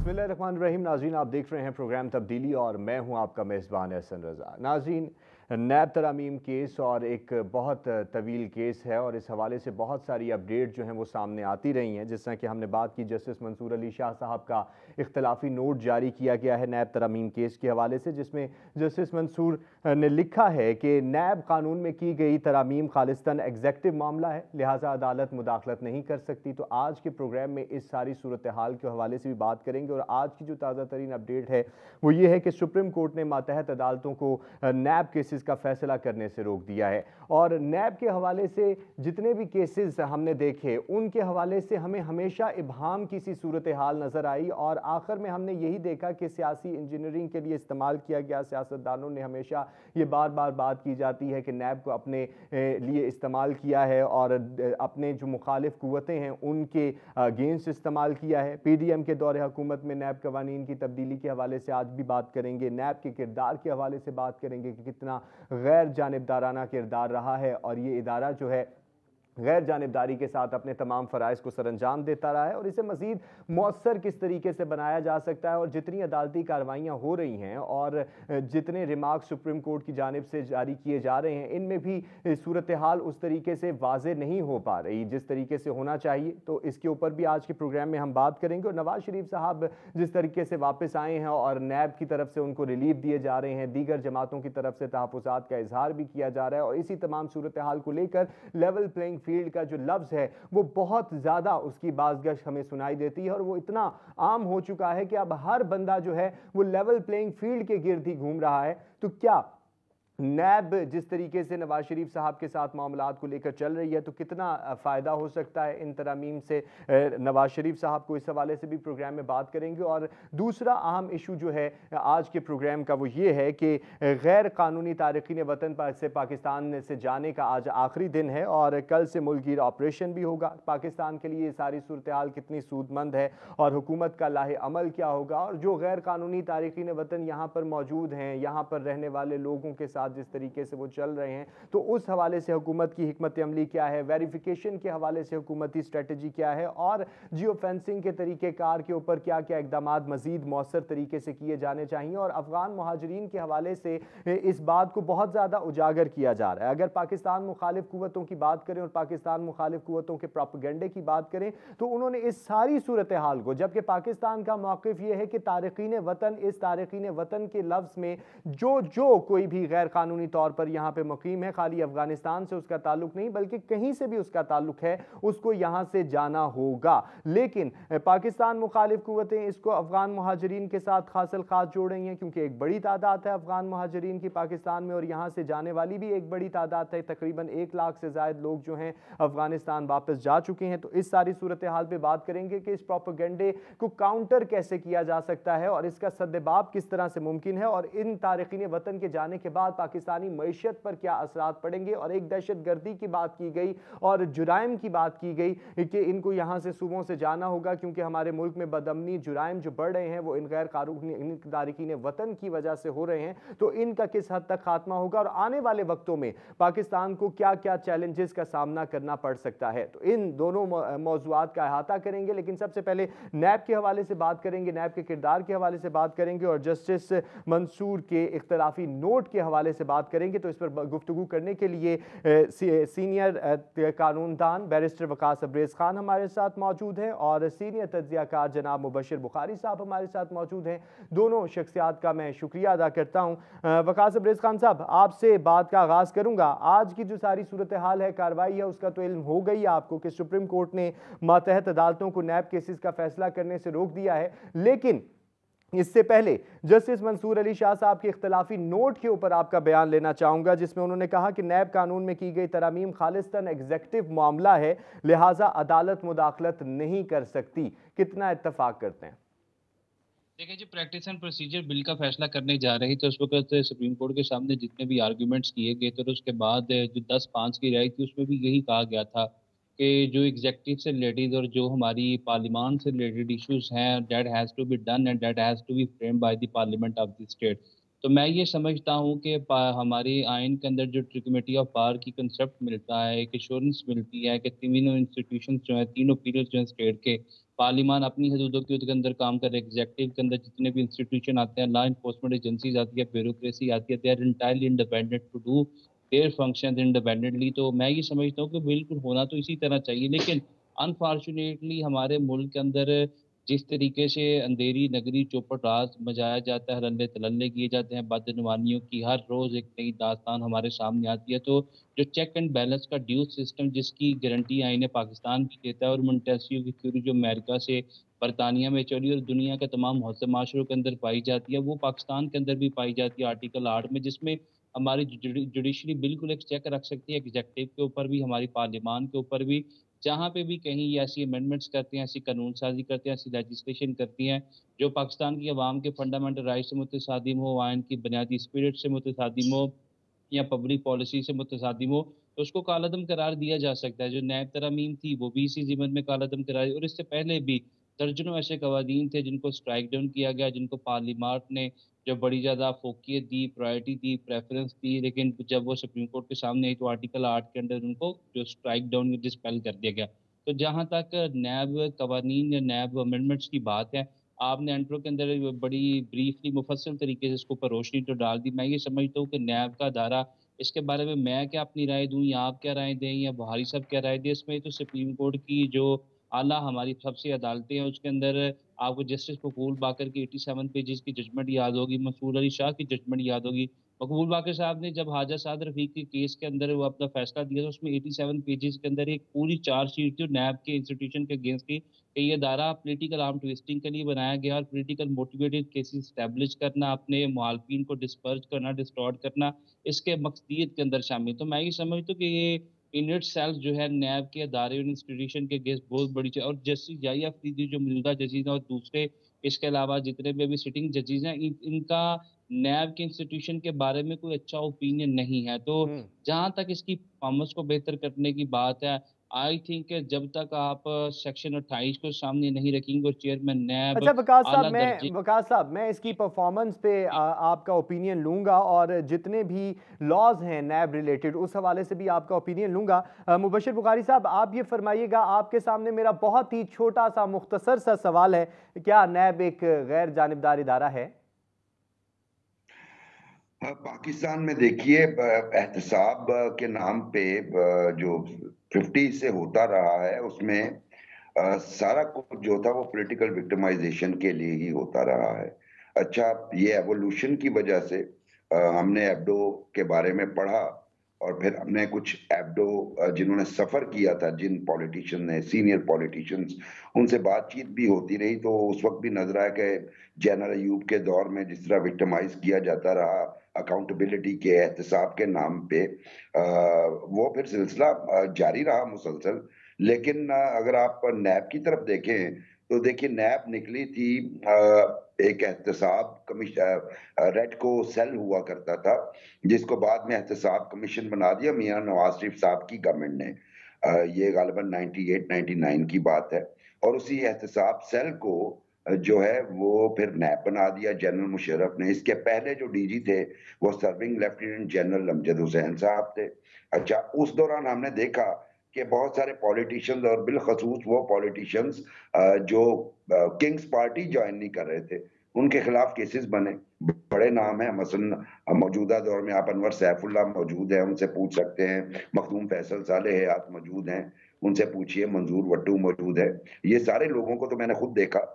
बिस्मिल्लाहिर्रहमानिर्रहीम। नाज़रीन, आप देख रहे हैं प्रोग्राम तब्दीली और मैं हूं आपका मेज़बान एहसन रज़ा। नाज़रीन, नैब तरमीम केस और एक बहुत तवील केस है और इस हवाले से बहुत सारी अपडेट जो हैं वो सामने आती रही हैं। जिस तरह कि हमने बात की, जस्टिस मंसूर अली शाह साहब का इख्तलाफी नोट जारी किया गया है नैब तरमीम केस के हवाले से, जिसमें जस्टिस मंसूर ने लिखा है कि नैब कानून में की गई तरमीम खालिस्तान एग्जेक्टिव मामला है, लिहाजा अदालत मुदाखलत नहीं कर सकती। तो आज के प्रोग्राम में इस सारी सूरत हाल के हवाले से भी बात करेंगे और आज की जो ताज़ा तरीन अपडेट है वो ये है कि सुप्रीम कोर्ट ने मातहत अदालतों को नैब केसेस का फैसला करने से रोक दिया है। और नैब के हवाले से जितने भी केसेस हमने देखे उनके हवाले से हमें हमेशा इबहाम की सी सूरत हाल नज़र आई और आखिर में हमने यही देखा कि सियासी इंजीनियरिंग के लिए इस्तेमाल किया गया। सियासतदानों ने हमेशा ये बार बार बात की जाती है कि नैब को अपने लिए इस्तेमाल किया है और अपने जो मुखालिफ कुव्वतें हैं उनके अगेंस्ट इस्तेमाल किया है। PDM के दौरे हुकूमत में नैब कवानीन की तब्दीली के हवाले से आज भी बात करेंगे। नैब के किरदार के हवाले से बात करेंगे कि कितना गैर जानिबदाराना किरदार रहा है और ये इदारा जो है गैर जानिबदारी के साथ अपने तमाम फ़राइज़ को सरअंजाम देता रहा है और इसे मज़ीद मौसर किस तरीके से बनाया जा सकता है। और जितनी अदालती कार्रवाइयाँ हो रही हैं और जितने रिमार्क सुप्रीम कोर्ट की जानिब से जारी किए जा रहे हैं, इनमें भी सूरत हाल उस तरीके से वाज़े नहीं हो पा रही जिस तरीके से होना चाहिए। तो इसके ऊपर भी आज के प्रोग्राम में हम बात करेंगे। और नवाज शरीफ साहब जिस तरीके से वापस आए हैं और नैब की तरफ से उनको रिलीफ दिए जा रहे हैं, दीगर जमातों की तरफ से तहफ़्फ़ुज़ात का इजहार भी किया जा रहा है और इसी तमाम सूरत हाल को लेकर लेवल प्लेइंग फील्ड का जो लफ्ज़ है वो बहुत ज़्यादा उसकी बाज़गश हमें सुनाई देती है और वो इतना आम हो चुका है कि अब हर बंदा जो है वो लेवल प्लेइंग फील्ड के गिर्द ही घूम रहा है। तो क्या नैब जिस तरीके से नवाज शरीफ साहब के साथ मामलात को लेकर चल रही है तो कितना फ़ायदा हो सकता है इन तरमीम से नवाज शरीफ साहब को, इस हवाले से भी प्रोग्राम में बात करेंगे। और दूसरा अहम इशू जो है आज के प्रोग्राम का वो ये है कि गैर कानूनी तारकीन वतन से पाकिस्तान से जाने का आज आखिरी दिन है और कल से मुल्कगीर ऑपरेशन भी होगा। पाकिस्तान के लिए ये सारी सूरत हाल कितनी सूदमंद है और हुकूमत का लाहे अमल क्या होगा और जो गैर कानूनी तारकीन वतन यहाँ पर मौजूद हैं, यहाँ पर रहने वाले लोगों के साथ जिस तरीके से वो चल रहे हैं, तो उस हवाले से हुकूमत की हिकमत अमली क्या है, वेरिफिकेशन के हवाले से हुकूमती स्ट्रेटजी क्या है और जियो फेंसिंग के तरीक़ेकार के ऊपर क्या क्या इकदाम मज़ीद मौसर तरीके से किए जाने चाहिए। और अफगान मुहाजिरीन के हवाले से इस बात को बहुत ज़्यादा उजागर किया जा रहा है। अगर पाकिस्तान मुखालिफ कुव्वतों की बात करें और पाकिस्तान मुखालिफ कुव्वतों के प्रोपेगेंडे की बात करें तो उन्होंने इस सारी सूरत हाल को, जबकि पाकिस्तान का मौक़िफ़ यह है कि तारकीन वतन, इस तारकीन वतन के लफ्ज़ में जो कोई भी गैर कानूनी तौर पर यहाँ पे मुकीम है, खाली अफगानिस्तान से उसका ताल्लुक नहीं बल्कि कहीं से भी उसका ताल्लुक है, उसको यहाँ से जाना होगा। लेकिन पाकिस्तान मुखालिफ कुव्वतें इसको अफगान मुहाजिरीन के साथ खासल खास जोड़ रही हैं क्योंकि एक बड़ी तादाद है अफगान मुहाजिरीन की पाकिस्तान में और यहाँ से जाने वाली भी एक बड़ी तादाद है। तकरीबन 1 लाख से ज़ायद लोग जो हैं अफगानिस्तान वापस जा चुके हैं। तो इस सारी सूरत हाल पर बात करेंगे कि इस प्रोपेगेंडे को काउंटर कैसे किया जा सकता है और इसका सद्देबाब किस तरह से मुमकिन है और इन तारकीन वतन के जाने के बाद पाकिस्तानी मईशत पर क्या असरात पड़ेंगे। और एक दहशतगर्दी की बात की गई और जुराइम की बात की गई कि इनको यहाँ से सूबों से जाना होगा क्योंकि हमारे मुल्क में बदअमनी जुराइम जो बढ़ रहे हैं वो इन गैर कानूनी तारकीन वतन की वजह से हो रहे हैं, तो इनका किस हद तक खात्मा होगा और आने वाले वक्तों में पाकिस्तान को क्या क्या चैलेंजेस का सामना करना पड़ सकता है। तो इन दोनों मौज़ूआत का अहाता करेंगे, लेकिन सबसे पहले नैब के हवाले से बात करेंगे, नैब के किरदार के हवाले से बात करेंगे और जस्टिस मंसूर के इख्तलाफी नोट के हवाले से बात करेंगे। तो इस पर गुफ्तगू करने के लिए सीनियर कानूनदान बैरिस्टर वकास अब्रेज़ खान हमारे साथ मौजूद हैं और सीनियर तज्ज़ियाकार जनाब मुबशिर बुखारी साहब हमारे साथ मौजूद हैं। दोनों शख्सियात का मैं शुक्रिया अदा करता हूँ। वकास अब्रेज़ खान साहब, आपसे बात का आगाज़ करूँगा। आज की जो सारी सूरत हाल है, कार्रवाई है, उसका तो इल्म हो गई आपको कि सुप्रीम कोर्ट ने मातहत अदालतों को नैब केसेस का फैसला करने से रोक दिया है, लेकिन इससे पहले जस्टिस मंसूर अली शाह साहब के इख्तलाफी नोट के ऊपर आपका बयान लेना चाहूँगा, जिसमें उन्होंने कहा कि नैब कानून में की गई तरमीम खालिस्तान एग्जेक्टिव मामला है, लिहाजा अदालत मुदाखलत नहीं कर सकती। कितना इत्तफाक करते हैं? देखिए जी, प्रैक्टिस एंड प्रोसीजर बिल का फैसला करने जा रही थी उस वक़्त सुप्रीम कोर्ट के सामने जितने भी आर्गुमेंट्स किए गए थे, तो उसके बाद जो 10-5 की राय थी उसमें भी यही कहा गया था कि जो एग्ज़ेक्टिव से रिलेटेड और जो हमारी पार्लियामेंट से रिलेटेड इश्यूज़ हैं, that has to be done and that has to be framed by the parliament of the state. तो मैं ये समझता हूँ कि हमारी आइन के अंदर जो कमेटी ऑफ बार की कंसेप्ट मिलता है, एक एश्योरेंस मिलती है कि तीनों इंस्टीट्यूशंस जो हैं, तीनों पीरियड्स जो हैं स्टेट के, पार्लिमान अपनी हदूदों के अंदर काम कर रहे हैं, एग्जीक्यूटिव के अंदर जितने भी इंस्टीट्यूशन आते हैं, लॉ इन्फोर्समेंट एजेंसीज आती है, ब्यूरोक्रेसी आती है, they are entirely independent to do their function independently. तो मैं ये समझता हूँ कि बिल्कुल होना तो इसी तरह चाहिए, लेकिन अनफॉर्चुनेटली हमारे मुल्क के अंदर जिस तरीके से अंधेरी नगरी चौपट राज मचाया जाता है, हल्ले तलल्ले किए जाते हैं, बदनवानियों की हर रोज़ एक नई दास्तान हमारे सामने आती है। तो जो चेक एंड बैलेंस का ड्यू सिस्टम जिसकी गारंटी आईने पाकिस्तान भी देता है, और मोंटेस्क्यू की थ्योरी जो अमेरिका से बरतानिया में चली और दुनिया के तमाम माशरों के अंदर पाई जाती है, वो पाकिस्तान के अंदर भी पाई जाती है आर्टिकल 8 में, जिसमें हमारी जुडिशरी बिल्कुल एक चेक रख सकती है एग्जीक्यूटिव के ऊपर भी, हमारी पार्लियामान के ऊपर भी। जहाँ पे भी कहीं ये ऐसी अमेंडमेंट्स करती हैं, ऐसी कानून साज़ी करती हैं, ऐसी लेजिस्लेशन करती हैं, जो पाकिस्तान की अवाम के फंडामेंटल राइट से मुतसादिम हो, आइन की बुनियादी स्पिरिट से मुतसादिम हो, या पब्लिक पॉलिसी से मुतसादिम हो, तो उसको कालादम करार दिया जा सकता है। जो नैब तरमीम थी, वो भी इसी ज़िम्मत में कालादम करार, और इससे पहले भी दर्जनों ऐसे कवानीन थे जिनको स्ट्राइक डाउन किया गया, जिनको पार्लियामार्ट ने जो बड़ी ज़्यादा फ़ोकियत दी, प्रायोरिटी दी, प्रेफ़रेंस दी, लेकिन जब वो सुप्रीम कोर्ट के सामने आई तो आर्टिकल 8 के अंडर उनको जो स्ट्राइक डाउन डिस्पेल कर दिया गया। तो जहाँ तक नैब कवानीन या नैब अमेंडमेंट्स की बात है, आपने इंट्रो के अंदर बड़ी ब्रीफली मुफस्सल तरीके से इसके ऊपर रोशनी तो डाल दी। मैं ये समझता हूँ कि नैब का दायरा, इसके बारे में मैं क्या अपनी राय दूँ या आप क्या राय दें या बुहारी साहब क्या राय दें, इसमें तो सुप्रीम कोर्ट की जो आला हमारी सबसे अदालतें हैं, उसके अंदर आपको जस्टिस मकबूल बाकर की 87 पेजेज़ की जजमेंट याद होगी, मंसूर अली शाह की जजमेंट याद होगी। मकबूल बाकर साहब ने जब हाजा साद रफ़ीक के केस के अंदर वो अपना फैसला दिया, तो उसमें 87 पेजेज़ के अंदर एक पूरी चार्जशीट थी नैब के इंस्टीट्यूशन के अगेंस्ट थी कि ये दायरा पॉलिटिकल आर्म ट्विस्टिंग के लिए बनाया गया और पॉलिटिकल मोटिवेटेड केसेस एस्टैब्लिश करना, अपने मुखालिफिन को डिस्पर्ज करना, डिस्टॉर्ट करना, इसके मकसदियत के अंदर शामिल। तो मैं ये समझता हूँ कि ये इन इटसेल्फ जो है नैब के अदारे और इंस्टीट्यूशन के अगेंस्ट बहुत बड़ी चीज़, और जस्टिस याहिया अफरीदी जो मौजूदा जजेस हैं और दूसरे इसके अलावा जितने भी अभी सिटिंग जजेस हैं, इनका नैब के इंस्टीट्यूशन के बारे में कोई अच्छा ओपिनियन नहीं है। तो हम्म। जहाँ तक इसकी परफॉर्मेंस को बेहतर करने की बात है, आई थिंक जब तक आप सेक्शन 28 को सामने नहीं रखेंगे और चेयरमैन नैब अच्छा आला दर्जे वकास साहब, मैं इसकी परफॉर्मेंस पे आपका ओपिनियन लूंगा और जितने भी लॉज हैं नैब रिलेटेड उस हवाले से भी आपका ओपिनियन लूंगा। मुबशिर बुखारी साहब, आप ये फरमाइएगा, आपके सामने मेरा बहुत ही छोटा सा मुख्तसर सा सवाल है, क्या नैब एक गैर जानिबदार इदारा है? पाकिस्तान में देखिए, एहतसाब के नाम पे जो 50 से होता रहा है उसमें सारा कुछ जो था वो पॉलिटिकल विक्टिमाइजेशन के लिए ही होता रहा है। अच्छा, ये एवोल्यूशन की वजह से हमने एब्डो के बारे में पढ़ा और फिर हमने कुछ एब्डो जिन्होंने सफर किया था, जिन पॉलिटिशियन ने, सीनियर पॉलिटिशियंस, उनसे बातचीत भी होती रही, तो उस वक्त भी नजर आया कि जनरल अयूब के दौर में जिस तरह विक्टिमाइज किया जाता रहा अकाउंटेबिलिटी के, एहतसाब के नाम पे, वो फिर सिलसिला जारी रहा मुसलसल। लेकिन अगर आप नैब की तरफ देखें तो देखिए, नैब निकली थी एक एहतसाब कमीशन, रेडको सेल हुआ करता था, जिसको बाद में एहतसाब कमीशन बना दिया मियां नवाज शरीफ साहब की गवर्नमेंट ने। ये गालिबन 98-99 की बात है। और उसी एहतसाब सेल को जो है वो फिर नैब बना दिया जनरल मुशर्रफ ने। इसके पहले जो डीजी थे वो serving lieutenant general Amjad Hussain साहब थे। अच्छा, उस दौरान हमने देखा कि बहुत सारे पॉलिटिशियंस और बिलखसूस वो पॉलिटिशियंस जो किंग्स पार्टी ज्वाइन नहीं कर रहे थे, उनके खिलाफ केसेस बने। बड़े नाम है, मसलन मौजूदा दौर में आप अनवर सैफुल्लाह मौजूद है, उनसे पूछ सकते हैं। मखदूम फैसल साले हयात मौजूद हैं, उनसे पूछिए। मंजूर वट्टू मौजूद है। ये सारे लोगों को तो मैंने खुद देखा।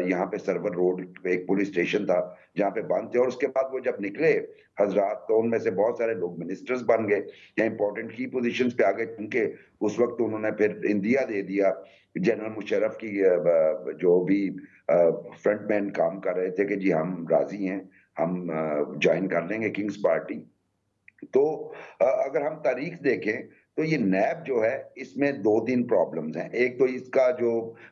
यहाँ पे सर्वर रोड पे एक पुलिस स्टेशन था जहाँ पे बंद थे, और उसके बाद वो जब निकले हजरात, तो उनमें से बहुत सारे लोग मिनिस्टर्स बन गए या इंपॉर्टेंट की पोजीशंस पे आ गए, क्योंकि उस वक्त उन्होंने फिर इंदिया दे दिया जनरल मुशर्रफ की, जो भी फ्रंटमैन काम कर रहे थे कि जी हम राजी हैं, हम ज्वाइन कर लेंगे किंग्स पार्टी। तो अगर हम तारीख देखें तो ये नैब जो है, इसमें दो तीन प्रॉब्लम्स हैं। एक तो इसका जो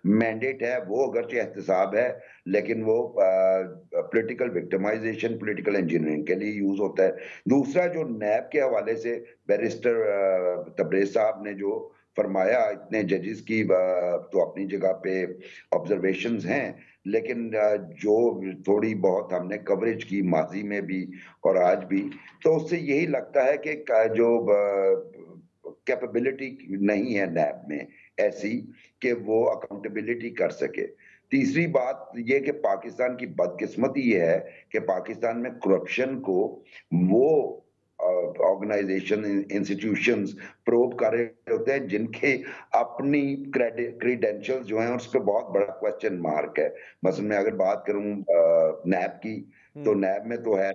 मैंडेट है वो अगरचे एहतसाब है, लेकिन वो पॉलिटिकल विक्टिमाइजेशन, पॉलिटिकल इंजीनियरिंग के लिए यूज होता है। दूसरा, जो नैब के हवाले से बैरिस्टर तबरेज साहब ने जो फरमाया, इतने जजेस की तो अपनी जगह पे ऑब्जर्वेशंस हैं, लेकिन जो थोड़ी बहुत हमने कवरेज की माजी में भी और आज भी, तो उससे यही लगता है कि जो कैपेबिलिटी नहीं है नैब में ऐसी कि वो अकाउंटेबिलिटी कर सके। तीसरी बात ये कि पाकिस्तान की बदकिस्मती ये है कि पाकिस्तान में करप्शन को वो ऑर्गेनाइजेशन इंस्टीट्यूशंस प्रोब कर रहे होते हैं जिनके अपनी क्रीडेंशियल्स जो हैं उस पर बहुत बड़ा क्वेश्चन मार्क है। मसलन मैं अगर बात करूं नैब की, तो नैब में तो है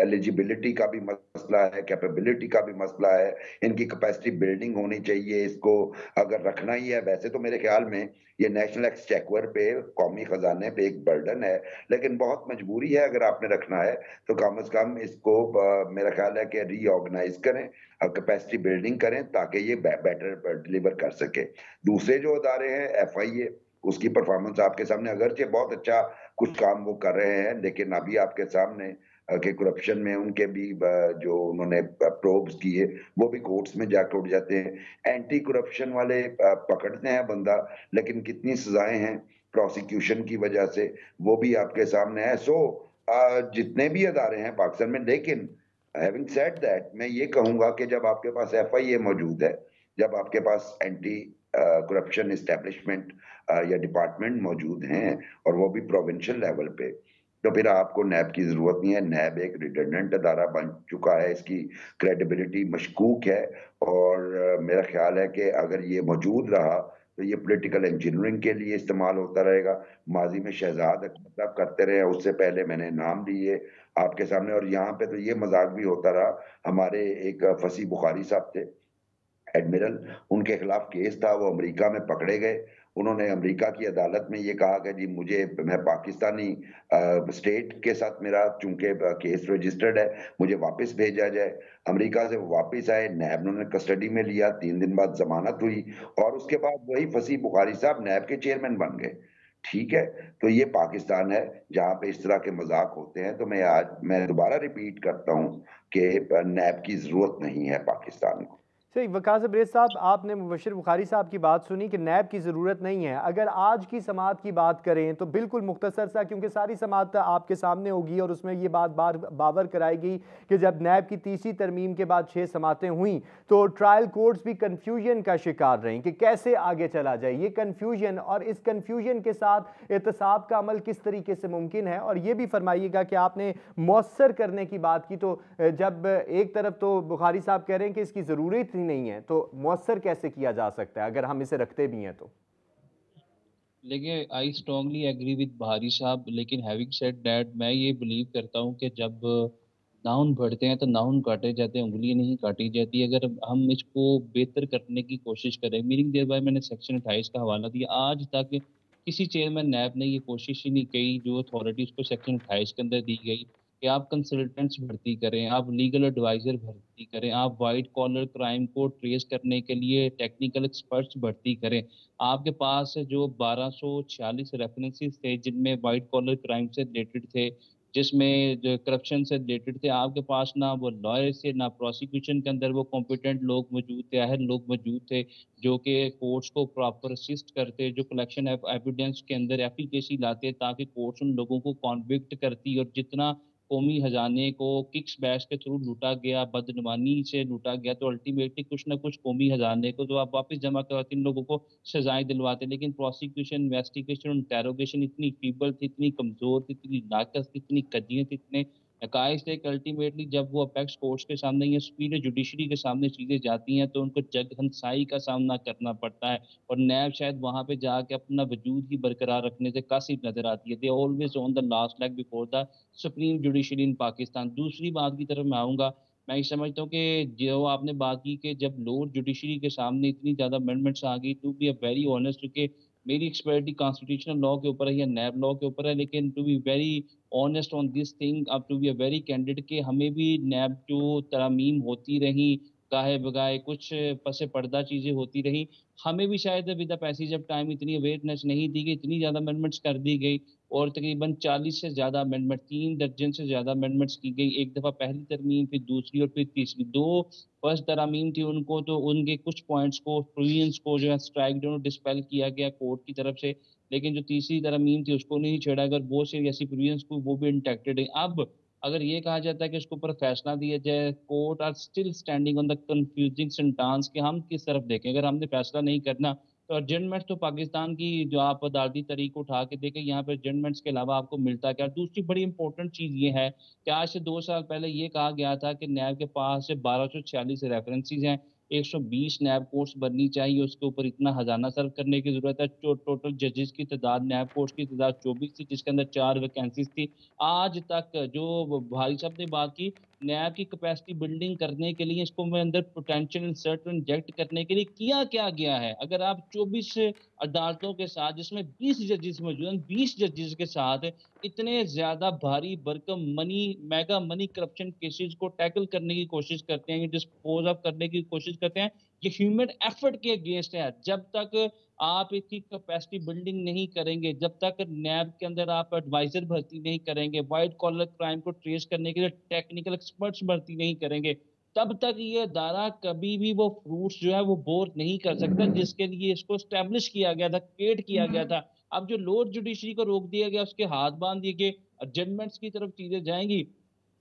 एलिजिबिलिटी का भी मसला है, कैपेबिलिटी का भी मसला है, इनकी कैपेसिटी बिल्डिंग होनी चाहिए। इसको अगर रखना ही है, वैसे तो मेरे ख्याल में ये नेशनल एक्सचेकर पे, कौमी खजाने पे एक बर्डन है, लेकिन बहुत मजबूरी है अगर आपने रखना है तो कम से कम इसको मेरा ख्याल है कि रीऑर्गेनाइज करें और कैपेसिटी बिल्डिंग करें ताकि ये बेटर डिलीवर कर सके। दूसरे जो अदारे हैं FIA, उसकी परफॉर्मेंस आपके सामने, अगरचे बहुत अच्छा कुछ काम वो कर रहे हैं, लेकिन अभी आपके सामने कि करप्शन में उनके भी जो उन्होंने प्रोब्स किए वो भी कोर्ट्स में जाकर उठ जाते हैं। एंटी करप्शन वाले पकड़ते हैं बंदा, लेकिन कितनी सजाएं हैं प्रोसिक्यूशन की वजह से वो भी आपके सामने है। सो जितने भी अदारे हैं पाकिस्तान में, लेकिन हैविंग सेड दैट मैं ये कहूंगा कि जब आपके पास FIA मौजूद है, जब आपके पास एंटी करप्शन एस्टेब्लिशमेंट या डिपार्टमेंट मौजूद हैं और वो भी प्रोविंशियल लेवल पे, तो फिर आपको नैब की जरूरत नहीं है। नैब एक रिडंडेंट अदारा बन चुका है, इसकी क्रेडिबिलिटी मशकूक है और मेरा ख्याल है कि अगर ये मौजूद रहा तो ये पॉलिटिकल इंजीनियरिंग के लिए इस्तेमाल होता रहेगा। माजी में शहजाद अख्तर साहब करते रहे, उससे पहले मैंने नाम लिए आपके सामने, और यहाँ पे तो ये मजाक भी होता रहा। हमारे एक फसी बुखारी साहब थे एडमिरल, उनके खिलाफ केस था, वो अमेरिका में पकड़े गए। उन्होंने अमेरिका की अदालत में ये कहा कि जी मुझे, मैं पाकिस्तानी स्टेट के साथ मेरा चूंकि केस रजिस्टर्ड है, मुझे वापस भेजा जाए। अमेरिका से वो वापस आए, नैब ने उन्हें कस्टडी में लिया, 3 दिन बाद जमानत हुई और उसके बाद वही फसी बुखारी साहब नैब के चेयरमैन बन गए। ठीक है, तो ये पाकिस्तान है जहां पे इस तरह के मजाक होते हैं। तो मैं दोबारा रिपीट करता हूं कि नैब की जरूरत नहीं है पाकिस्तान को। सही। वकास अब्रेज साहब, आपने मुबशिर बुखारी साहब की बात सुनी कि नैब की ज़रूरत नहीं है। अगर आज की समात की बात करें तो बिल्कुल मुख्तसर सा, क्योंकि सारी समात आपके सामने होगी और उसमें ये बात बावर कराएगी कि जब नैब की तीसरी तरमीम के बाद 6 समातें हुई तो ट्रायल कोर्ट्स भी कन्फ्यूजन का शिकार रहीं कि कैसे आगे चला जाए। ये कन्फ्यूजन और इस कन्फ्यूजन के साथ एहतसाब का अमल किस तरीके से मुमकिन है, और ये भी फरमाइएगा कि आपने मौसर करने की बात की, तो जब एक तरफ तो बुखारी साहब कह रहे हैं कि इसकी ज़रूरत ही नहीं है, तो मौसर कैसे किया जा सकता है अगर हम इसे रखते भी हैं तो? देखिए, आई स्ट्रांगली एग्री विद भारी साहब, लेकिन हैविंग सेड दैट मैं ये बिलीव करता हूँ कि जब नाउन बढ़ते हैं तो नाउन काटे जाते हैं, उंगली नहीं काटी जाती। अगर हम इसको बेहतर करने की कोशिश करें, मीनिंग देयर बाय मैंने सेक्शन 28 का हवाला दिया, आज तक किसी चेयरमैन नैब ने ये कोशिश ही नहीं की जो अथॉरिटीज को सेक्शन 28 के अंदर दी गई कि आप कंसल्टेंट्स भर्ती करें, आप लीगल एडवाइजर भर्ती करें, आप वाइट कॉलर क्राइम को ट्रेस करने के लिए टेक्निकल एक्सपर्ट्स भर्ती करें। आपके पास जो 1246 रेफरेंसेस थे जिनमें वाइट कॉलर क्राइम से रिलेटेड थे, जिसमें जो करप्शन से रिलेटेड थे, आपके पास ना वो लॉयर थे, ना प्रोसिक्यूशन के अंदर वो कॉम्पिटेंट लोग मौजूद थे, अहल लोग मौजूद थे जो कि कोर्ट्स को प्रॉपर असिस्ट करते, जो कलेक्शन एविडेंस के अंदर एफिकेसी लाते ताकि कोर्ट्स उन लोगों को कॉन्विक्ट करती। और जितना कौमी खजाने को किक्स बैश के थ्रू लूटा गया, बदनवानी से लूटा गया, तो अल्टीमेटली कुछ ना कुछ कौमी खजाने को तो आप वापस जमा करवाते, इन लोगों को सजाएं दिलवाते। लेकिन प्रोसिक्यूशन, इन्वेस्टिगेशन, इंटेरोगेशन इतनी फीबल थी, इतनी कमजोर थी, इतनी नाकस थी, इतनी कजियां थी, इतने नकाइश थे कि अल्टीमेटली जब वो अपेक्स कोर्ट्स के सामने या सुपीरियर जुडिशरी के सामने चीजें जाती हैं तो उनको जग हंसाई का सामना करना पड़ता है। और नैब शायद वहां पे जाके अपना वजूद ही बरकरार रखने से कासिर नजर आती है। They always on the last leg before the supreme judiciary in Pakistan. दूसरी बात की तरफ मैं आऊँगा, मैं ये समझता हूँ कि जो आपने बात की कि जब लोअर जुडिशरी के सामने इतनी ज़्यादा अमेंडमेंट्स आ गई, to be a very honest, क्योंकि मेरी एक्सपर्टी कॉन्स्टिट्यूशनल लॉ के ऊपर है या नैब लॉ के ऊपर है, लेकिन to be very honest on this thing, अब to be a very candid, कि हमें भी नैब जो तरमीम होती रही, गाहे बगाए कुछ पसे पर्दा चीज़ें होती रही, हमें भी शायद with the passage of time इतनी अवेयरनेस नहीं दी गई, इतनी ज़्यादा अमेंडमेंट्स कर दी गई और तकरीबन 40 से ज़्यादा अमेंडमेंट, 3 दर्जन से ज़्यादा अमेंडमेंट्स की गई। एक दफ़ा पहली तरमीम, फिर दूसरी और फिर तीसरी। 2 फर्स्ट तरमीम थी, उनको तो उनके कुछ पॉइंट्स को, प्रोविजंस को जो है स्ट्राइक डाउन डिस्पेल किया गया कोर्ट की तरफ से। लेकिन जो तीसरी तरमीम थी उसको नहीं छेड़ा गया, बहुत सी ऐसी प्रोविजंस को वो भी इंटैक्टेड है। अब अगर ये कहा जाता है कि इसके ऊपर फैसला दिया जाए, court are still standing on the confusing sentence कि हम किस तरफ देखें। अगर हमने फैसला नहीं करना तो जजमेंट्स तो पाकिस्तान की जो आप अदालती तरीक उठा के देखें, यहाँ पे जजमेंट्स के अलावा आपको मिलता क्या? दूसरी बड़ी इंपॉर्टेंट चीज़ ये है कि आज से 2 साल पहले ये कहा गया था कि नैब के पास 1246 रेफरेंसेस हैं, 120 नैब कोर्ट्स बननी चाहिए, उसके ऊपर इतना खजाना सर्व करने की ज़रूरत है। टोटल जजेस की तादाद नैब कोर्ट्स की तादाद 24 थी, जिसके अंदर 4 वैकेंसीज़ थी। आज तक जो भाई साहब ने बात की, नैब की कैपेसिटी बिल्डिंग करने के लिए, इसको में अंदर पोटेंशियल इंसर्ट इंजेक्ट करने के लिए किया क्या गया है? अगर आप 24 अदालतों के साथ, जिसमें 20 जजेस मौजूद हैं, 20 जजेस के साथ इतने ज़्यादा भारी भरकम मेगा मनी करप्शन केसेस को टैकल करने की कोशिश करते हैं, डिस्पोज़ ऑफ करने की कोशिश करते हैं, ये ह्यूमन एफर्ट के अगेंस्ट है। जब तक आप इसकी कैपेसिटी बिल्डिंग नहीं करेंगे, जब तक नैब के अंदर आप एडवाइज़र भर्ती नहीं करेंगे, व्हाइट कॉलर क्राइम को ट्रेस करने के लिए टेक्निकल एक्सपर्ट्स भर्ती नहीं करेंगे, तब तक ये अदारा कभी भी वो फ्रूट्स जो है वो बोर नहीं कर सकता, जिसके लिए इसको एस्टेब्लिश किया गया था, क्रिएट किया गया था। अब जो लोअर जुडिशरी को रोक दिया गया, उसके हाथ बाँध दिए गए, जजमेंट्स की तरफ चीज़ें जाएँगी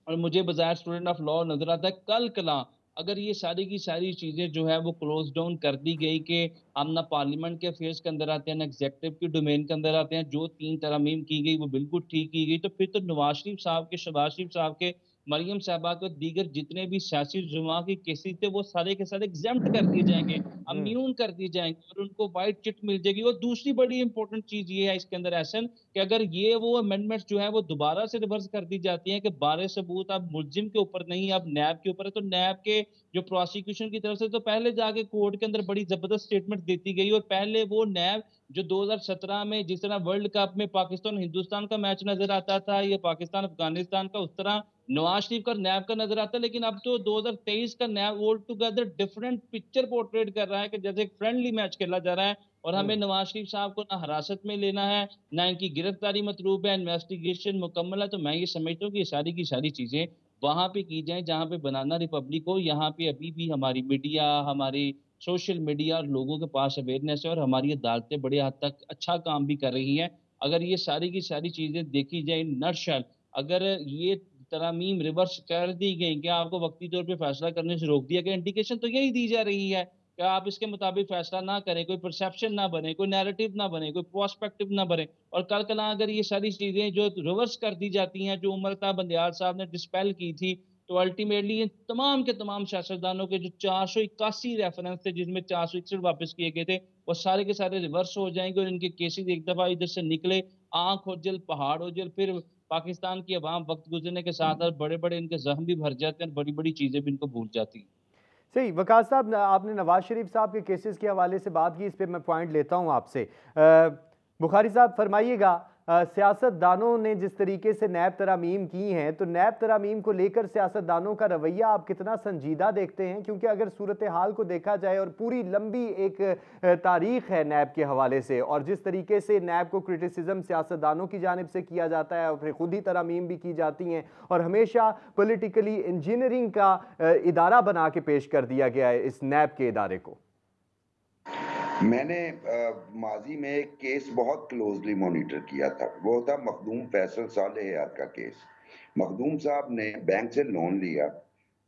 और मुझे बज़ाहिर स्टूडेंट ऑफ लॉ नज़र आता है, कल-कलां अगर ये सारी की सारी चीज़ें जो है वो क्लोज़ डाउन कर दी गई कि हम ना पार्लियामेंट के अफ़ेयर्स के अंदर आते हैं, ना एग्ज़ेक्युटिव की डोमेन के अंदर आते हैं, जो 3 तरमीम की गई वो बिल्कुल ठीक की गई, तो फिर तो नवाज़ शरीफ साहब के, शहबाज़ शरीफ साहब के, मरियम साहिबा के, दीगर जितने भी सियासी जुमा के केसेज़ थे, वो सारे के सारे एग्ज़ेम्प्ट कर दिए जाएँगे, हम्म। इम्यून कर दिए जाएँगे और उनको व्हाइट चिट मिल जाएगी। और दूसरी बड़ी इंपॉर्टेंट चीज़ ये है इसके अंदर एहसन, कि अगर ये वो अमेंडमेंट्स जो है वो दोबारा से रिवर्स कर दी जाती हैं कि बारे सबूत अब मुल्जिम के ऊपर नहीं, अब नैब के ऊपर है, तो नैब के जो प्रोसिक्यूशन की तरफ से तो पहले जाके कोर्ट के अंदर बड़ी जबरदस्त स्टेटमेंट देती गई और पहले वो नैब जो 2017 में जिस तरह वर्ल्ड कप में पाकिस्तान हिंदुस्तान का मैच नजर आता था, या पाकिस्तान अफगानिस्तान का, उस तरह नवाज शरीफ का नैब का नजर आता है। लेकिन अब तो 2023 का NAB all together different picture portrait कर रहा है कि जैसे एक फ्रेंडली मैच खेला जा रहा है और हमें हम्म। नवाज शरीफ साहब को ना हिरासत में लेना है, ना इनकी गिरफ्तारी मतलूब है, इन्वेस्टिगेशन मुकम्मल है। तो मैं ये समझता हूँ कि ये सारी की सारी चीजें वहां पे की जाए जहां पे बनाना रिपब्लिक हो। यहाँ पे अभी भी हमारी मीडिया, हमारी सोशल मीडिया और लोगों के पास अवेयरनेस है और हमारी अदालतें बड़े हद तक अच्छा काम भी कर रही हैं। अगर ये सारी की सारी चीजें देखी जाए इन नटशल, अगर ये तरमीम रिवर्स कर दी गई, क्या आपको वक्ती तौर पे फैसला करने से रोक दिया गया, इंडिकेशन तो यही दी जा रही है कि आप इसके मुताबिक फैसला ना करें, कोई परसेप्शन ना बने, कोई नैरेटिव ना बने, कोई प्रोस्पेक्टिव ना बने। और कल कला अगर ये सारी चीजें जो रिवर्स कर दी जाती हैं, जो उमर अता बंदियाल साहब ने डिस्पेल की थी, तो अल्टीमेटली इन तमाम के तमाम सियासतदानों के जो 481 रेफरेंस थे, जिसमें 461 वापस किए गए थे, वो सारे के सारे रिवर्स हो जाएंगे और इनके केसेस एक दफा इधर से निकले, आंख हो जल, पहाड़ हो जल, फिर पाकिस्तान की अवाम वक्त गुजरने के साथ साथ बड़े बड़े इनके जख्म भी भर जाते हैं और बड़ी बड़ी चीजें भी इनको भूल जाती हैं। सही। वकास साहब, आपने नवाज शरीफ साहब के केसेस के हवाले से बात की, इस पे मैं पॉइंट लेता हूं आपसे। बुखारी साहब फरमाइएगा, सियासतदानों ने जिस तरीके से नैब तरामीम की हैं, तो नैब तरामीम को लेकर सियासतदानों का रवैया आप कितना संजीदा देखते हैं? क्योंकि अगर सूरत हाल को देखा जाए और पूरी लंबी एक तारीख है नैब के हवाले से, और जिस तरीके से नैब को क्रिटिसिज्म सियासतदानों की जानिब से किया जाता है और फिर खुद ही तरामीम भी की जाती हैं, और हमेशा पॉलिटिकली इंजीनियरिंग का इदारा बना के पेश कर दिया गया है इस नैब के इदारे को। मैंने माजी में एक केस बहुत क्लोजली मॉनिटर किया था, वो था मखदूम फैसल सालेह हयात का केस। मखदूम साहब ने बैंक से लोन लिया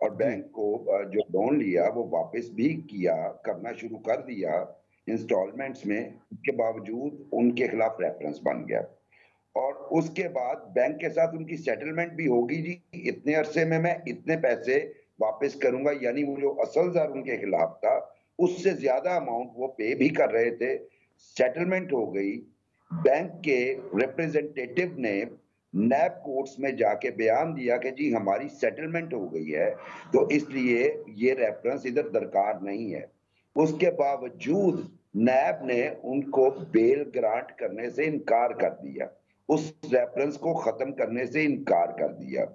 और जी। बैंक को जो लोन लिया वो वापस भी किया, करना शुरू कर दिया इंस्टॉलमेंट्स में, उसके बावजूद उनके खिलाफ रेफरेंस बन गया। और उसके बाद बैंक के साथ उनकी सेटलमेंट भी होगी जी, इतने अरसे में मैं इतने पैसे वापस करूंगा, यानी वो जो असल ज़र उनके खिलाफ था उससे ज्यादा अमाउंट वो पे भी कर रहे थे। सेटलमेंट हो गई। बैंक के रिप्रेजेंटेटिव ने नैब कोर्ट्स में जाके बयान दिया कि जी हमारी सेटलमेंट हो गई है, तो इसलिए ये रेफरेंस इधर दरकार नहीं है। उसके बावजूद नैब ने उनको बेल ग्रांट करने से इनकार कर दिया, उस रेफरेंस को खत्म करने से इनकार कर दिया।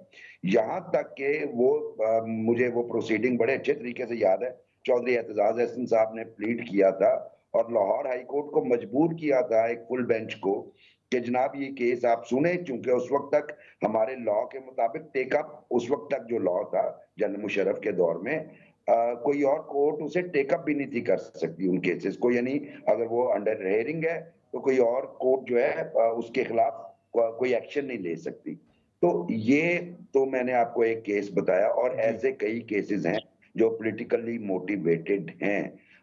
यहां तक कि वो मुझे वो प्रोसीडिंग बड़े अच्छे तरीके से याद है। चौधरी एतजाज अहसन साहब ने प्लीड किया था और लाहौर हाई कोर्ट को मजबूर किया था, एक फुल बेंच को, कि जनाब ये केस आप सुने, क्योंकि उस वक्त तक हमारे लॉ के मुताबिक टेकअप, उस वक्त तक जो लॉ था जनरल मुशर्रफ के दौर में, कोई और कोर्ट उसे टेकअप भी नहीं थी कर सकती उन केसेस को, यानी अगर वो अंडर हेयरिंग है तो कोई और कोर्ट जो है उसके खिलाफ कोई एक्शन नहीं ले सकती। तो ये तो मैंने आपको एक केस बताया, और जी। ऐसे कई केसेस हैं जो पॉलिटिकली मोटिवेटेड हैं।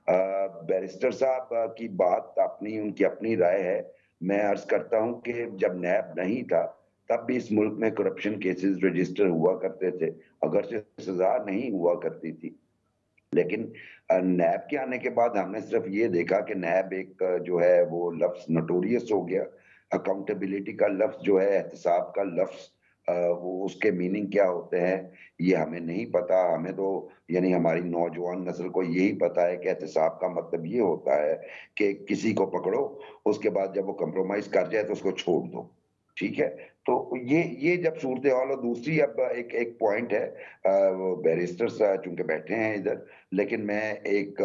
बैरिस्टर साहब की बात अपनी उनकी अपनी राय है। मैं अर्ज करता हूं कि जब नैब नहीं था तब भी इस मुल्क में करप्शन केसेस रजिस्टर हुआ करते थे, अगर से सजा नहीं हुआ करती थी। लेकिन नैब के आने के बाद हमने सिर्फ ये देखा कि नैब एक जो है वो लफ्ज नोटोरियस हो गया। अकाउंटेबिलिटी का लफ्ज जो है, एहतसाब का लफ्ज, वो उसके मीनिंग क्या होते हैं ये हमें नहीं पता। हमें तो यानी हमारी नौजवान नस्ल को यही पता है कि एहतसाब का मतलब ये होता है कि किसी को पकड़ो, उसके बाद जब वो कंप्रोमाइज कर जाए तो उसको छोड़ दो। ठीक है। तो ये जब सूरत हाल। और दूसरी अब एक एक पॉइंट है, वो बैरिस्टर्स चूंकि बैठे हैं इधर, लेकिन मैं एक